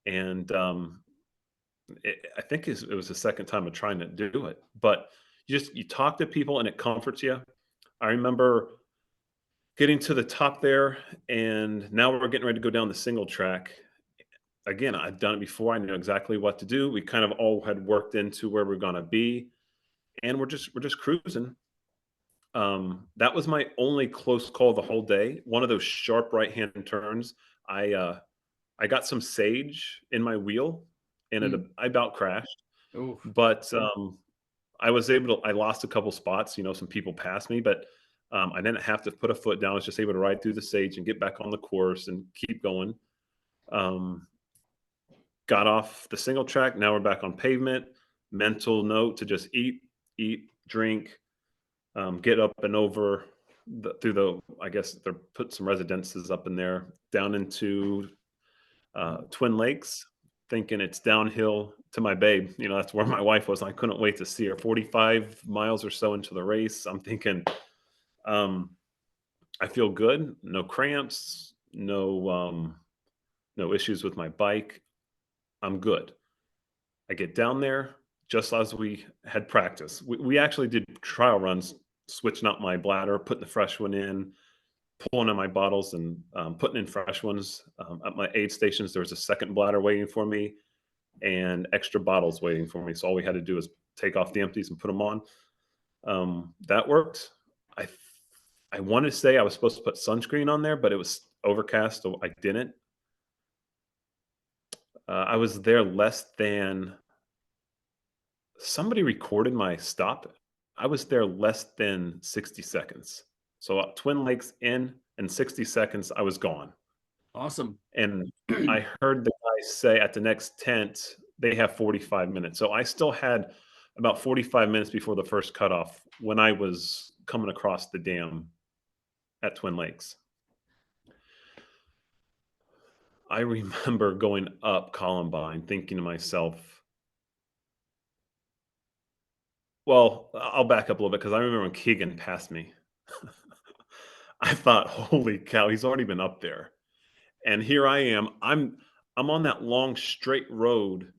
and I think it was the second time of trying to do it. But you talk to people and it comforts you. I remember getting to the top there, and now we're getting ready to go down the single track. Again, I've done it before. I knew exactly what to do. We kind of all had worked into where we're going to be, and we're just cruising. That was my only close call the whole day. One of those sharp right hand turns. I uh, I got some sage in my wheel, and Mm. I about crashed. Oof. But I was able to. I lost a couple spots. Some people passed me, but I didn't have to put a foot down. I was just able to ride through the sage and get back on the course and keep going. Um, got off the single track. Now we're back on pavement. Mental note to just eat, drink, get up and over through the. I guess they're put some residences up in there down into Twin Lakes, thinking it's downhill to my babe. That's where my wife was. I couldn't wait to see her. 45 miles or so into the race, I'm thinking, um, I feel good. No cramps. No issues with my bike. I'm good. I get down there just as we had practice. We actually did trial runs, switching out my bladder, putting the fresh one in, pulling in my bottles, and putting in fresh ones. At my aid stations, there was a second bladder waiting for me and extra bottles waiting for me. So all we had to do was take off the empties and put them on. That worked. I I wanted to say I was supposed to put sunscreen on there, but it was overcast, so I didn't. I was there less than somebody recorded my stop. I was there less than 60 seconds. So Twin Lakes in 60 seconds, I was gone. Awesome. And I heard the guy say at the next tent, they have 45 minutes. So I still had about 45 minutes before the first cutoff when I was coming across the dam at Twin Lakes. I remember going up Columbine thinking to myself, well, I'll back up a little bit because I remember when Keegan passed me. I thought, holy cow, he's already been up there. And here I am. I'm on that long straight road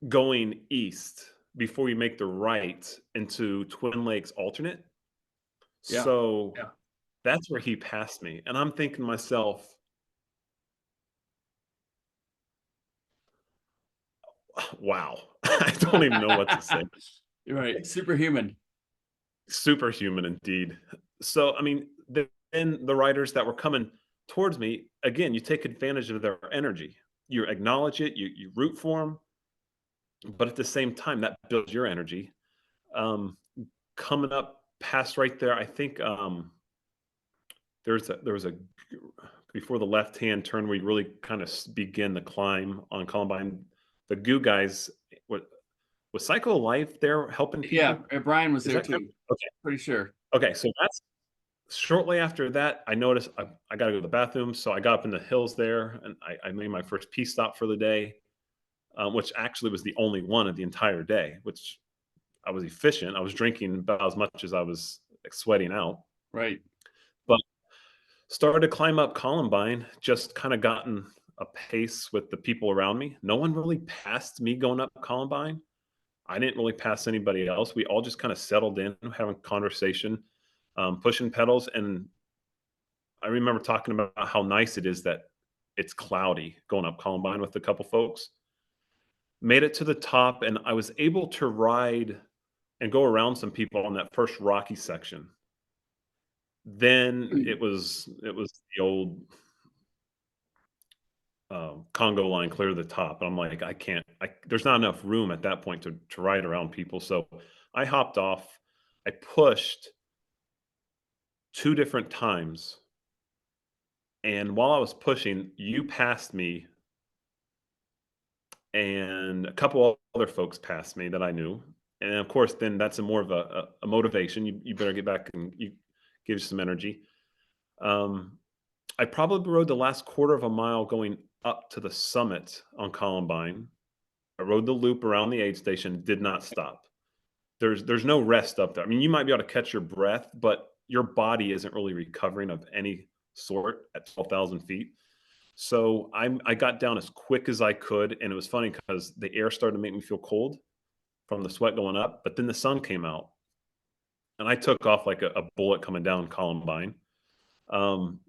going east before you make the right into Twin Lakes alternate. Yeah. So Yeah. that's where he passed me. And I'm thinking to myself, wow, I don't even know what to say. You're right. Superhuman. Superhuman indeed. So, I mean, then the riders that were coming towards me, again, you take advantage of their energy. you acknowledge it, you root for them, but at the same time, that builds your energy. Um, Coming up past right there, I think there was a before the left hand turn, we really kind of begin the climb on Columbine. The goo guys, what was Cycle of Life there helping Yeah, people? Brian was Is there that too. okay? Pretty sure. Okay, so that's shortly after that. I noticed I got to go to the bathroom, so I got up in the hills there, and I made my first pee stop for the day, which actually was the only one of the entire day. Which I was efficient. I was drinking about as much as I was like, sweating out, Right. but started to climb up Columbine. Just kind of gotten a pace with the people around me. No one really passed me going up Columbine. I didn't really pass anybody else. We all just kind of settled in, having conversation, pushing pedals. And I remember talking about how nice it is that it's cloudy going up Columbine with a couple folks. Made it to the top, and I was able to ride and go around some people on that first rocky section. Then it was the old Congo line clear to the top. And I'm like, I can't. There's not enough room at that point to ride around people. So I hopped off. I pushed two different times, and while I was pushing, you passed me, and a couple other folks passed me that I knew. And of course, then that's a more of a motivation. You better get back and you give some energy. Um, I probably rode the last quarter of a mile going up to the summit on Columbine. I rode the loop around the aid station, did not stop. There's no rest up there. I mean, you might be able to catch your breath, but your body isn't really recovering of any sort at 12,000 feet. So I got down as quick as I could, and it was funny because the air started to make me feel cold from the sweat going up, but then the sun came out, and I took off like a bullet coming down Columbine. Um,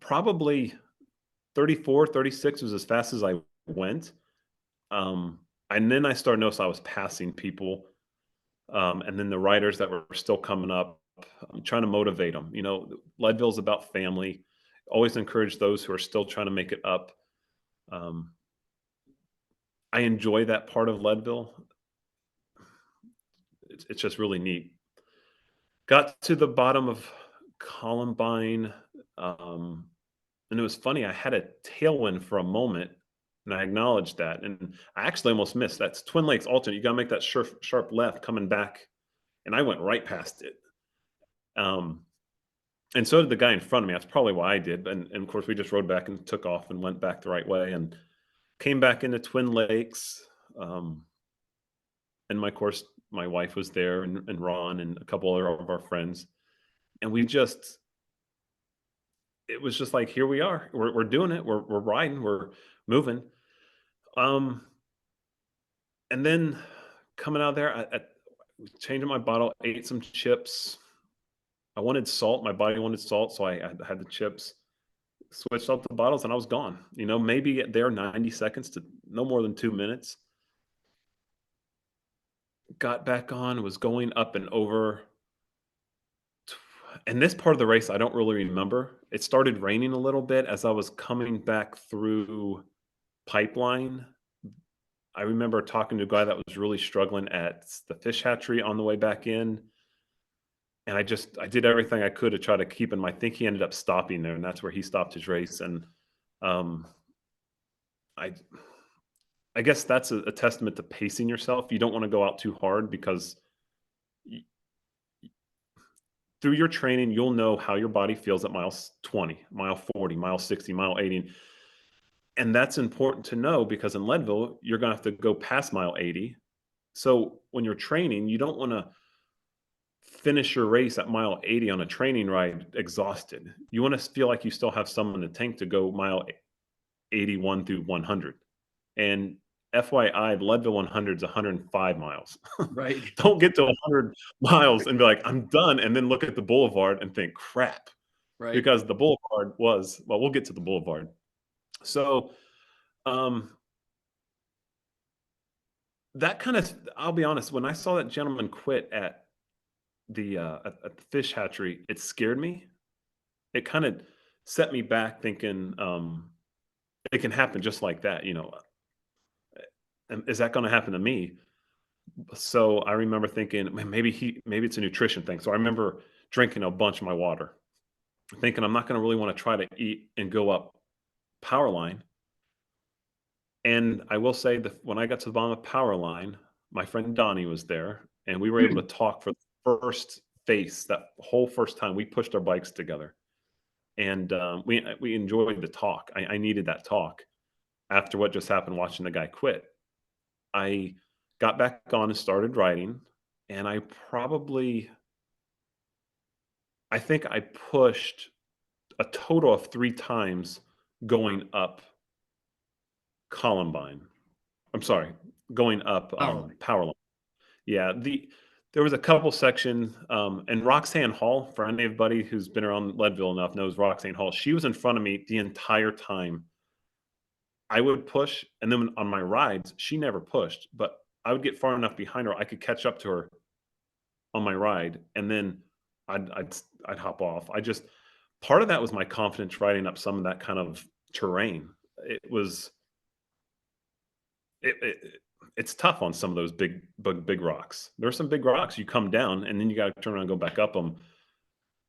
Probably 34, 36 was as fast as I went. Um, and then I started noticing I was passing people, and then the riders that were still coming up. I'm trying to motivate them. Leadville's about family. Always encourage those who are still trying to make it up. Um, I enjoy that part of Leadville. It's just really neat. Got to the bottom of Columbine, um, and it was funny. I had a tailwind for a moment, and I acknowledged that. And I actually almost missed. That's Twin Lakes alternate. You got to make that sharp left coming back, and I went right past it. Um, and so did the guy in front of me. That's probably why I did. And of course, we just rode back and took off and went back the right way and came back into Twin Lakes. Um, and my course, my wife was there, and Ron and a couple other of our friends, and it was just like, here we are. We're doing it. We're riding. We're moving. Um, and then coming out there, I changing my bottle, ate some chips. I wanted salt. My body wanted salt, so I had the chips. Switched out the bottles, and I was gone. Maybe there 90 seconds to no more than 2 minutes. Got back on, was going up and over. And this part of the race, I don't really remember. It started raining a little bit as I was coming back through Pipeline. I remember talking to a guy that was really struggling at the fish hatchery on the way back in. And I did everything I could to try to keep him. I think he ended up stopping there, and that's where he stopped his race. And um, I I guess that's a testament to pacing yourself. You don't want to go out too hard because y- through your training, you'll know how your body feels at miles 20, mile 40, mile 60, mile 80. And that's important to know because in Leadville, you're going to have to go past mile 80. So when you're training, you don't want to finish your race at mile 80 on a training ride exhausted. You want to feel like you still have some in the tank to go mile 81 through 100. And FYI, the Leadville 100 is 105 miles. Right. Don't get to 100 miles and be like, I'm done. And then look at the boulevard and think, crap, Right. because the boulevard well, we'll get to the boulevard. So, um, that kind of, I'll be honest, when I saw that gentleman quit at the fish hatchery, it scared me. It kind of set me back thinking, it can happen just like that, and is that going to happen to me? So I remember thinking, "Man, maybe it's a nutrition thing." So I remember drinking a bunch of my water, thinking I'm not going to really want to try to eat and go up power line. And I will say that when I got to the bottom of power line, my friend Donnie was there, and we were able to talk for the first face that whole first time we pushed our bikes together, and we enjoyed the talk. I needed that talk after what just happened watching the guy quit. I got back on and started riding, and I think I pushed a total of 3 times going up Columbine. I'm sorry, going up, Power line. Power. Yeah, there was a couple section, and Roxanne Hall, for anybody who's been around Leadville enough knows Roxanne Hall. She was in front of me the entire time. I would push, and then on my rides, she never pushed, but I would get far enough behind her, I could catch up to her on my ride, and then I'd hop off. Part of that was my confidence riding up some of that kind of terrain. It was it it's tough on some of those big rocks. There are some big rocks you come down and then you gotta turn around and go back up them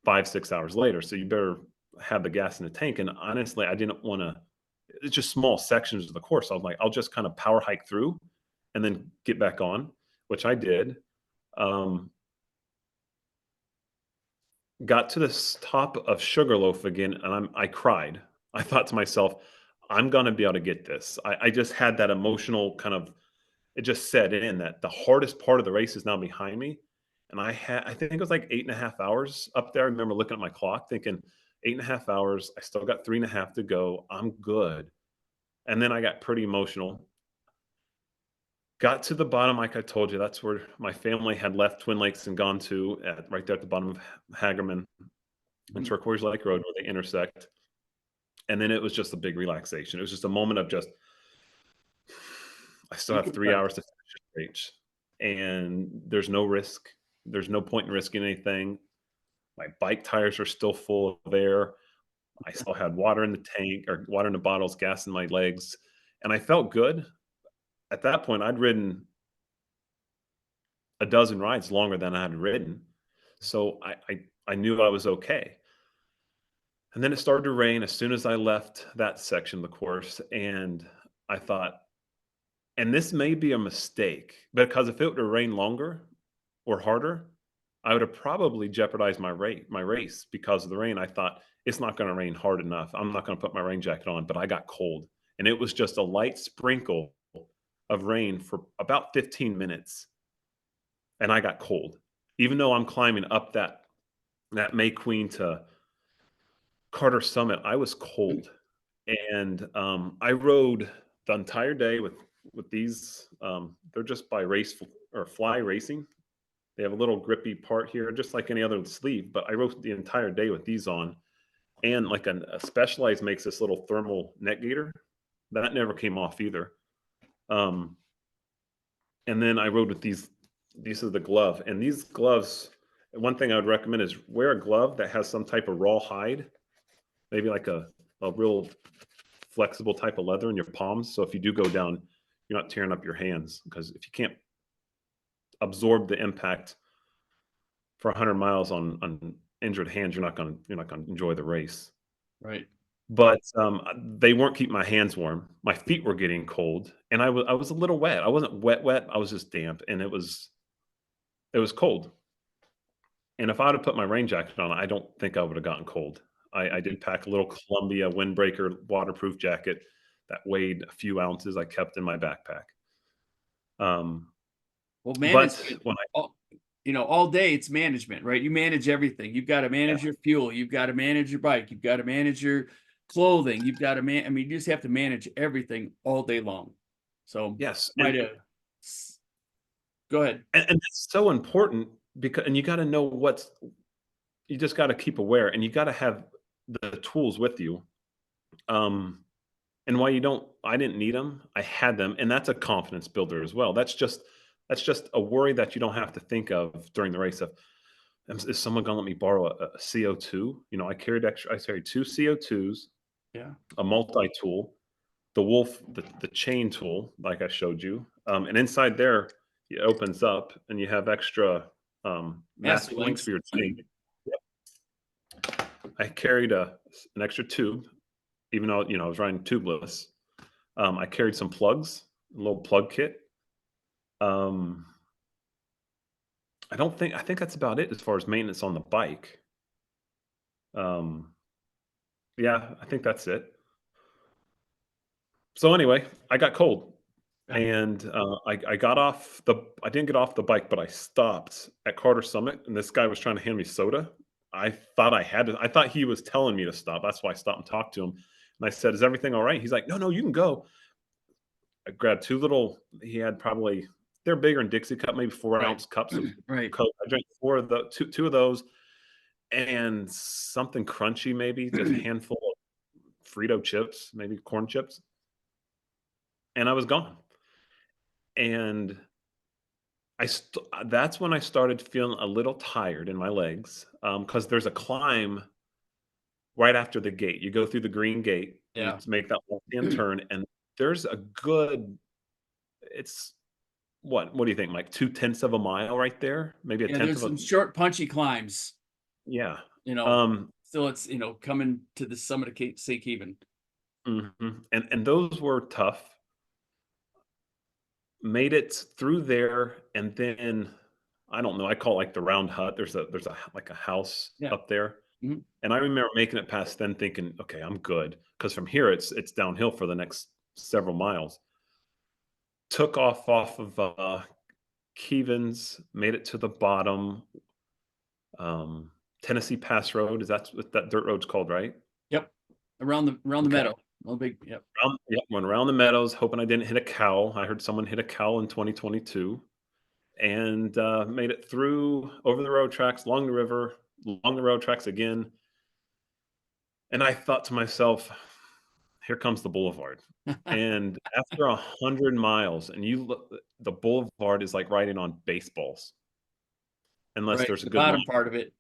5, 6 hours later, so you better have the gas in the tank, and honestly, I didn't wanna it's just small sections of the course. I was like, "I'll just kinda power hike through and then get back on," which I did. Um, got to this top of Sugarloaf again, and I cried. I thought to myself, "I'm gonna be able to get this." I just had that emotional kind of it just set in that the hardest part of the race is now behind me, and I think it was like 8.5 hours up there. I remember looking at my clock thinking, 8.5 hours, I still got 3.5 to go, I'm good. And then I got pretty emotional. Got to the bottom, like I told you, that's where my family had left Twin Lakes and gone to, right there at the bottom of Hagerman and Mhm. Turquoise Lake Road where they intersect. And then it was just a big relaxation. It was just a moment of just, I still have 3 Decompress. hours to finish this race, and there's no risk. There's no point in risking anything. My bike tires are still full of air. I still had water in the tank or water in the bottles, gas in my legs, and I felt good. At that point, I'd ridden a dozen rides longer than I had ridden, so I knew I was okay. And then it started to rain as soon as I left that section of the course, and I thought, and this may be a mistake because if it would have rained longer or harder, I would have probably jeopardized my race because of the rain. I thought it's not going to rain hard enough. I'm not going to put my rain jacket on, but I got cold, and it was just a light sprinkle of rain for about 15 minutes, and I got cold. Even though I'm climbing up that May Queen to Carter Summit, I was cold, and I rode the entire day with these. They're just by or Fly Racing. They have a little grippy part here, just like any other sleeve, but I rode the entire day with these on, and like a Specialized makes this little thermal neck gaiter. That never came off either. Um, and then I rode with these are the glove, and these gloves, one thing I would recommend is wear a glove that has some type of raw hide, maybe like a real flexible type of leather in your palms. So if you do go down, you're not tearing up your hands because if you can't absorb the impact for 100 miles on injured hands, you're not gonna enjoy the race. Right. But, they weren't keeping my hands warm. My feet were getting cold, and I was a little wet. I wasn't wet, I was just damp, and it was cold. And if I'd have put my rain jacket on, I don't think I would have gotten cold. I did pack a little Columbia windbreaker waterproof jacket that weighed a few ounces I kept in my backpack. Um, Well, but management, when all all day it's management, right? You manage everything. You've got to I manage your fuel. You've got to manage your bike. You've got to manage your clothing. You've got to I mean, you just have to manage everything all day long. So, Yes, might have. Go ahead. and that's so important because and you gotta know you just gotta keep aware, and you gotta have the tools with you. Um, and while I didn't need them, I had them, and that's a confidence builder as well. That's just a worry that you don't have to think of during the race of, is someone gonna let me borrow a CO2? I carried 2 CO2s, Yeah. a multi-tool, the chain tool, like I showed you, and inside there, it opens up, and you have extra Master master links links. for your chain. I carried an extra tube, even though I was riding tubeless. I carried some plugs, a little plug kit. Um, I think that's about it as far as maintenance on the bike. Um, yeah, I think that's it. So anyway, I got cold, Yeah. and I got off the. I didn't get off the bike, but I stopped at Carter Summit, and this guy was trying to hand me soda. I thought I had to. I thought he was telling me to stop. That's why I stopped and talked to him. And I said, "Is everything all right?" He's like, "No, no, you can go." I grabbed two little. He had probably they're bigger in Dixie cup, maybe four Right. ounce cups of Right. Coke. I drank four of the two of those, and something crunchy, maybe just a handful of Frito chips, maybe corn chips, and I was gone. And that's when I started feeling a little tired in my legs, because there's a climb right after the gate. You go through the green gate, and you Yeah. make that left-hand turn, and there's a good it's what do you think, like 2/10 of a mile right there? Maybe a Yeah, tenth there's of a some short, punchy climbs, yeah. you know, Um, still it's, coming to the summit of Cape St. Keven. mhm, and those were tough. Made it through there, and then I don't know, I call it like the round hut. Like a house Yeah. up there. Mhm. And I remember making it past then thinking, "Okay, I'm good," because from here, it's downhill for the next several miles. Took off of, Keevens, made it to the bottom, um, Tennessee Pass Road, is that what that dirt road's called, right? Yep. Around the Okay. meadow. Oh, big. Yep. Went around the meadows, hoping I didn't hit a cow. I heard someone hit a cow in 2022, and, made it through, over the road tracks, along the river, along the road tracks again, and I thought to myself, "Here comes the boulevard." And after 100 miles, and you look, the boulevard is like riding on baseballs, unless Right. there's a The good line. bottom part of it.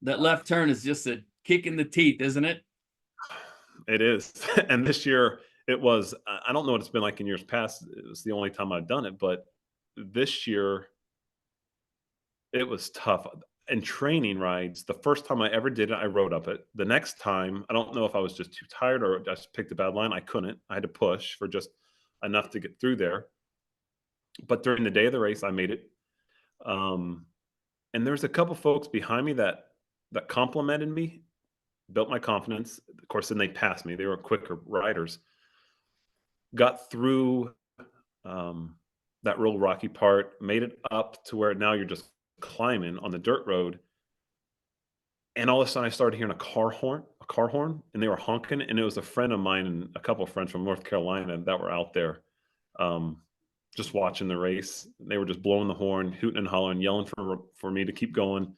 That left turn is just a kick in the teeth, isn't it? It is. And this year, it was I don't know what it's been like in years past. It was the only time I've done it, but this year, it was tough. And training rides, the first time I ever did it, I rode up it. The next time, I don't know if I was just too tired or just picked a bad line. I couldn't. I had to push for just enough to get through there. But during the day of the race, I made it. Um, and there's a couple folks behind me that complimented me, built my confidence. Of course, then they passed me. They were quicker riders. Got through um, that real rocky part, made it up to where now you're just climbing on the dirt road. And all of a sudden, I started hearing a car horn, and they were honking. And it was a friend of mine and a couple of friends from North Carolina that were out there, um, just watching the race. They were just blowing the horn, hooting and hollering, yelling for me to keep going.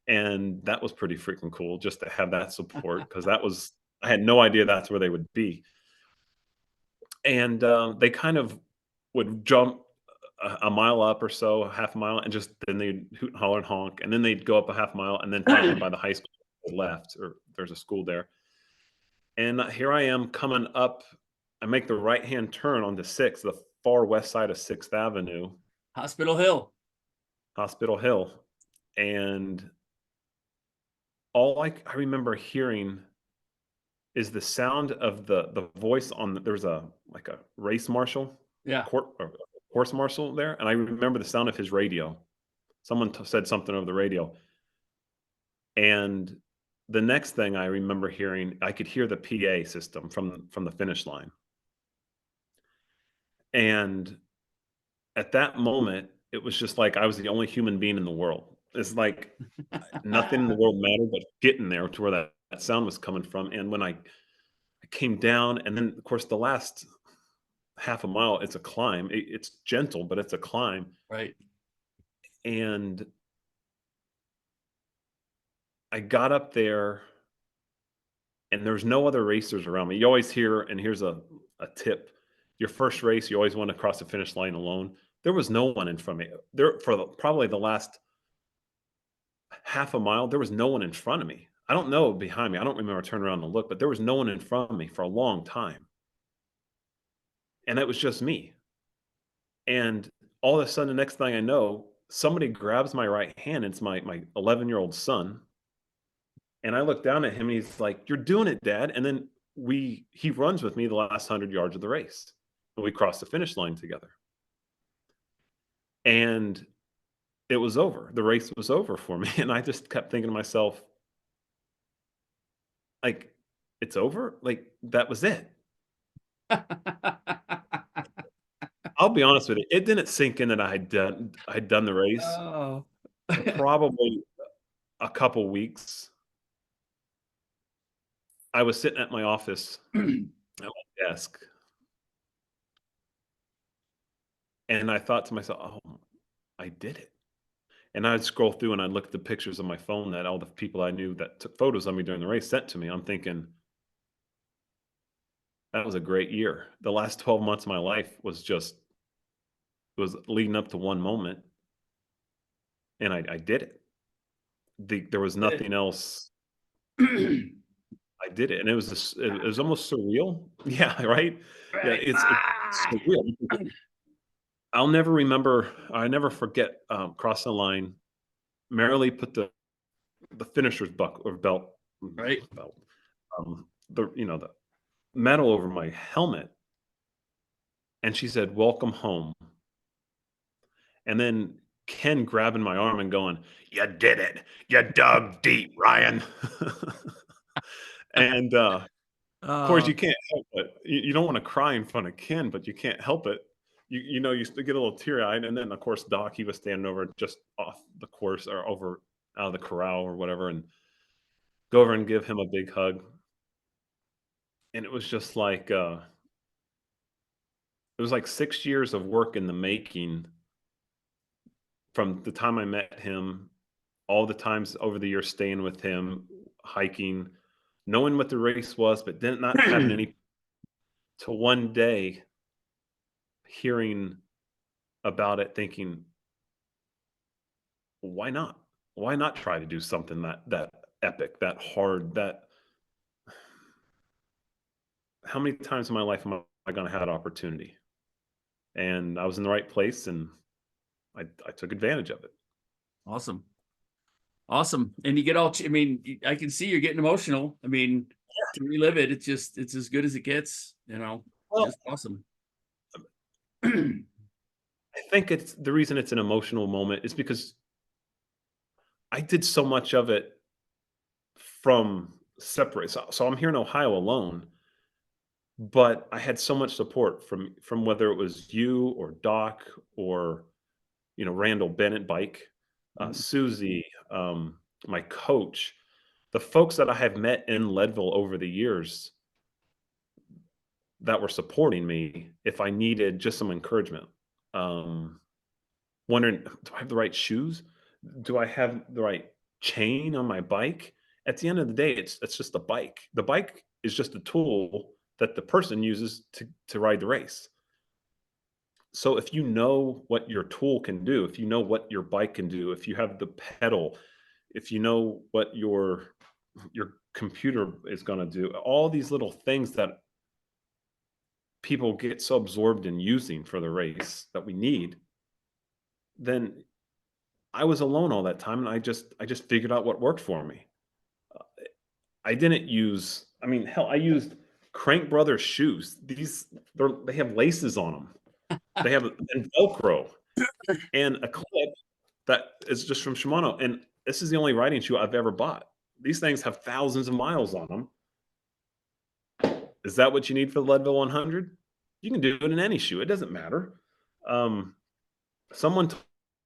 And that was pretty freaking cool just to have that support, because I had no idea that's where they would be. And they kind of would jump a mile up or so, a half a mile, and just then they'd hoot and holler and honk, and then they'd go up a half mile, and then finally by the high school left, or there's a school there. And here I am coming up. I make the right hand turn on the sixth, the far west side of Sixth Avenue, Hospital Hill. Hospital Hill, and all I remember hearing is the sound of the voice on there's a like a race marshal, Yeah. or horse marshal there, and I remember the sound of his radio. Someone said something over the radio, and the next thing I remember hearing, I could hear the PA system from the finish line, and at that moment, it was just like I was the only human being in the world. It's like nothing in the world mattered but getting there to where that sound was coming from. And when I came down, and then of course the last half a mile, it's a climb. It's gentle, but it's a climb. Right. And I got up there, and there's no other racers around me. You always hear, and here's a tip: your first race, you always want to cross the finish line alone. There was no one in front of me. There for probably the last half a mile, there was no one in front of me. I don't know behind me. I don't remember turning around to look, but there was no one in front of me for a long time. and it was just me. And all of a sudden, the next thing I know, somebody grabs my right hand. It's my 11-year-old son, and I look down at him, and he's like, "You're doing it, Dad." And then he runs with me the last 100 yards of the race, and we cross the finish line together. And it was over. The race was over for me, and I just kept thinking to myself, like, "It's over? Like, that was it." I'll be honest with you, it didn't sink in that I had done the race Oh. for probably a couple weeks. I was sitting at my office at my desk, and I thought to myself, "Oh, I did it." And I'd scroll through and I'd look at the pictures on my phone that all the people I knew that took photos of me during the race sent to me. I'm thinking, that was a great year. The last 12 months of my life was leading up to one moment, and I did it. There was Did nothing else. it. I did it, and it was almost surreal. Yeah, right? Yeah, Right. it's surreal. I never forget, crossing the line, merrily put the finisher's buck or belt, Right. belt, the medal over my helmet, and she said, "Welcome home." And then Ken grabbing my arm and going, "You did it. You dug deep, Ryan." And, of course, Oh, you can't help it. You don't wanna cry in front of Ken, but you can't help it. You still get a little teary-eyed, and then, of course, Doc, he was standing over just off the course or over out of the corral or whatever, and go over and give him a big hug, and it was like 6 years of work in the making from the time I met him, all the times over the years staying with him, hiking, knowing what the race was, but then not having any, to one day hearing about it, thinking, why not? Why not try to do something that epic, that hard, that how many times in my life am I gonna have that opportunity? And I was in the right place and I took advantage of it. awesome. Awesome. And you get all, I mean, I can see you're getting emotional. I mean, to relive it, it's as good as it gets, Well, just awesome. I think it's the reason it's an emotional moment is because I did so much of it from separate. So I'm here in Ohio alone, but I had so much support from whether it was you or Doc or Randall Bennett Bike, Susie, my coach, the folks that I have met in Leadville over the years that were supporting me if I needed just some encouragement. Um, Wondering, do I have the right shoes? Do I have the right chain on my bike? At the end of the day, it's just a bike. The bike is just a tool that the person uses to ride the race. So if you know what your tool can do, if you know what your bike can do, if you have the pedal, if you know what your computer is going to do, all these little things that people get so absorbed in using for the race that we need, then I was alone all that time, and I just figured out what worked for me. I didn't use I mean, hell, I used Crank Brothers shoes. They have laces on them. They have and Velcro and a clip that is just from Shimano, and this is the only riding shoe I've ever bought. These things have thousands of miles on them. Is that what you need for the Leadville 100? You can do it in any shoe. It doesn't matter. Um, Someone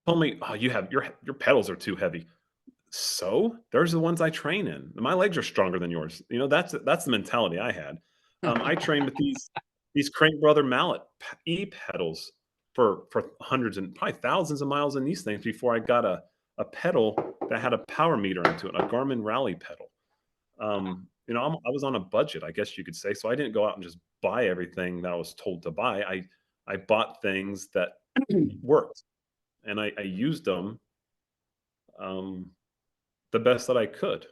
told me, "Oh, your pedals are too heavy." So, there's the ones I train in. My legs are stronger than yours. That's the mentality I had. I trained with these Crank Brother mallet e-pedals for hundreds and probably thousands of miles in these things before I got a pedal that had a power meter into it, a Garmin Rally pedal. I was on a budget, I guess you could say, so I didn't go out and just buy everything that I was told to buy. I bought things that worked, and I used them, um, the best that I could.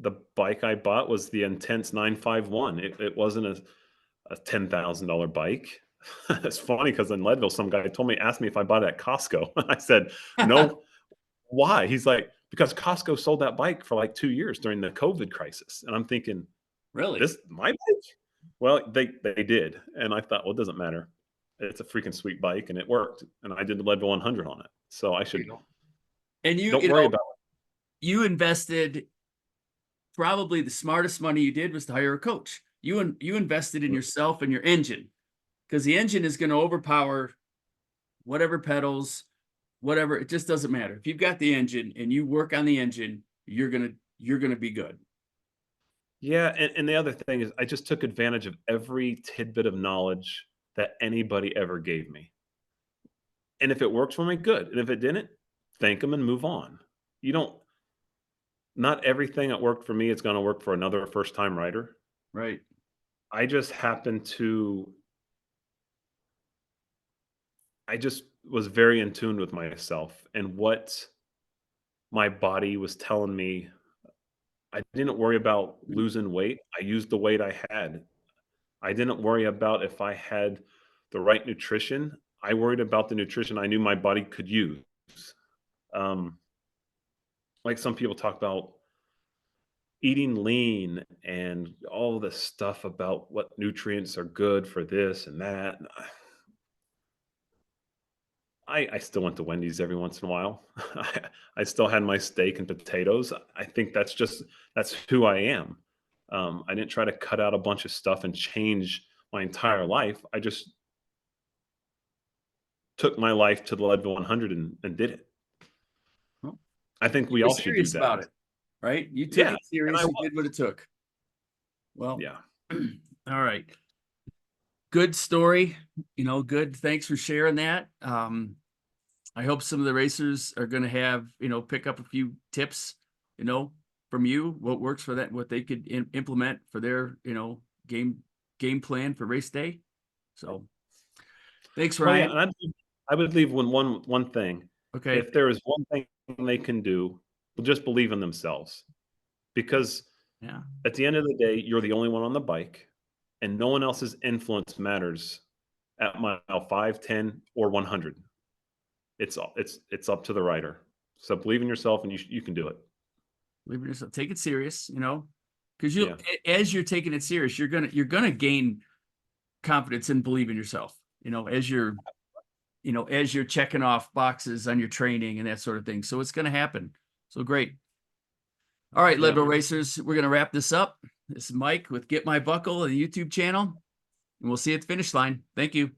The bike I bought was the Intense 951. It wasn't a $10,000 bike. It's funny because in Leadville, some guy asked me if I bought it at Costco. I said, no. Why? He's like, because Costco sold that bike for like 2 years during the COVID crisis. And I'm thinking, Really? this my bike? Well, they did. And I thought, well, it doesn't matter. It's a freaking sweet bike and it worked. And I did the Leadville 100 on it. So I There you should, go. And don't worry about you invested, probably the smartest money you did was to hire a coach. You invested in it. yourself and your engine, because the engine is going to overpower whatever pedals, whatever. It just doesn't matter. If you've got the engine and you work on the engine, you're gonna be good. Yeah. And the other thing is I just took advantage of every tidbit of knowledge that anybody ever gave me. And if it works for me, good. And if it didn't, thank them and move on. You don't, not everything that worked for me is going to work for another first time rider. Right. I just happened to, I just was very in tune with myself and what my body was telling me. I didn't worry about losing weight. I used the weight I had. I didn't worry about if I had the right nutrition. I worried about the nutrition I knew my body could use. Um, like some people talk about eating lean and all this stuff about what nutrients are good for this and that. I still went to Wendy's every once in a while. I still had my steak and potatoes. I think that's who I am. I didn't try to cut out a bunch of stuff and change my entire life. I just took my life to the Leadville 100 and did it. Well, I think you we were all should do serious that. about it, right? You took Yeah, it and serious. I You was. did what it took. Well, Yeah. all right. Good story. Good. Thanks for sharing that. I hope some of the racers are going to have, pick up a few tips, from you, what works for that, what they could implement for their, game plan for race day. So thanks, Well, yeah, Ryan. and I would leave one thing. Okay. If there is one thing they can do, just believe in themselves. Because Yeah. at the end of the day, you're the only one on the bike, and no one else's influence matters at mile 5, 10, or 100. It's up to the rider. So believe in yourself, and you can do it. Believe in yourself. Take it serious, because Yeah. as you're taking it serious, you're gonna gain confidence and believe in yourself, as you're checking off boxes on your training and that sort of thing. So it's going to happen. So great. All right, Yeah. Leadville racers, we're going to wrap this up. This is Mike with Get My Buckle, the YouTube channel, and we'll see you at the finish line. Thank you.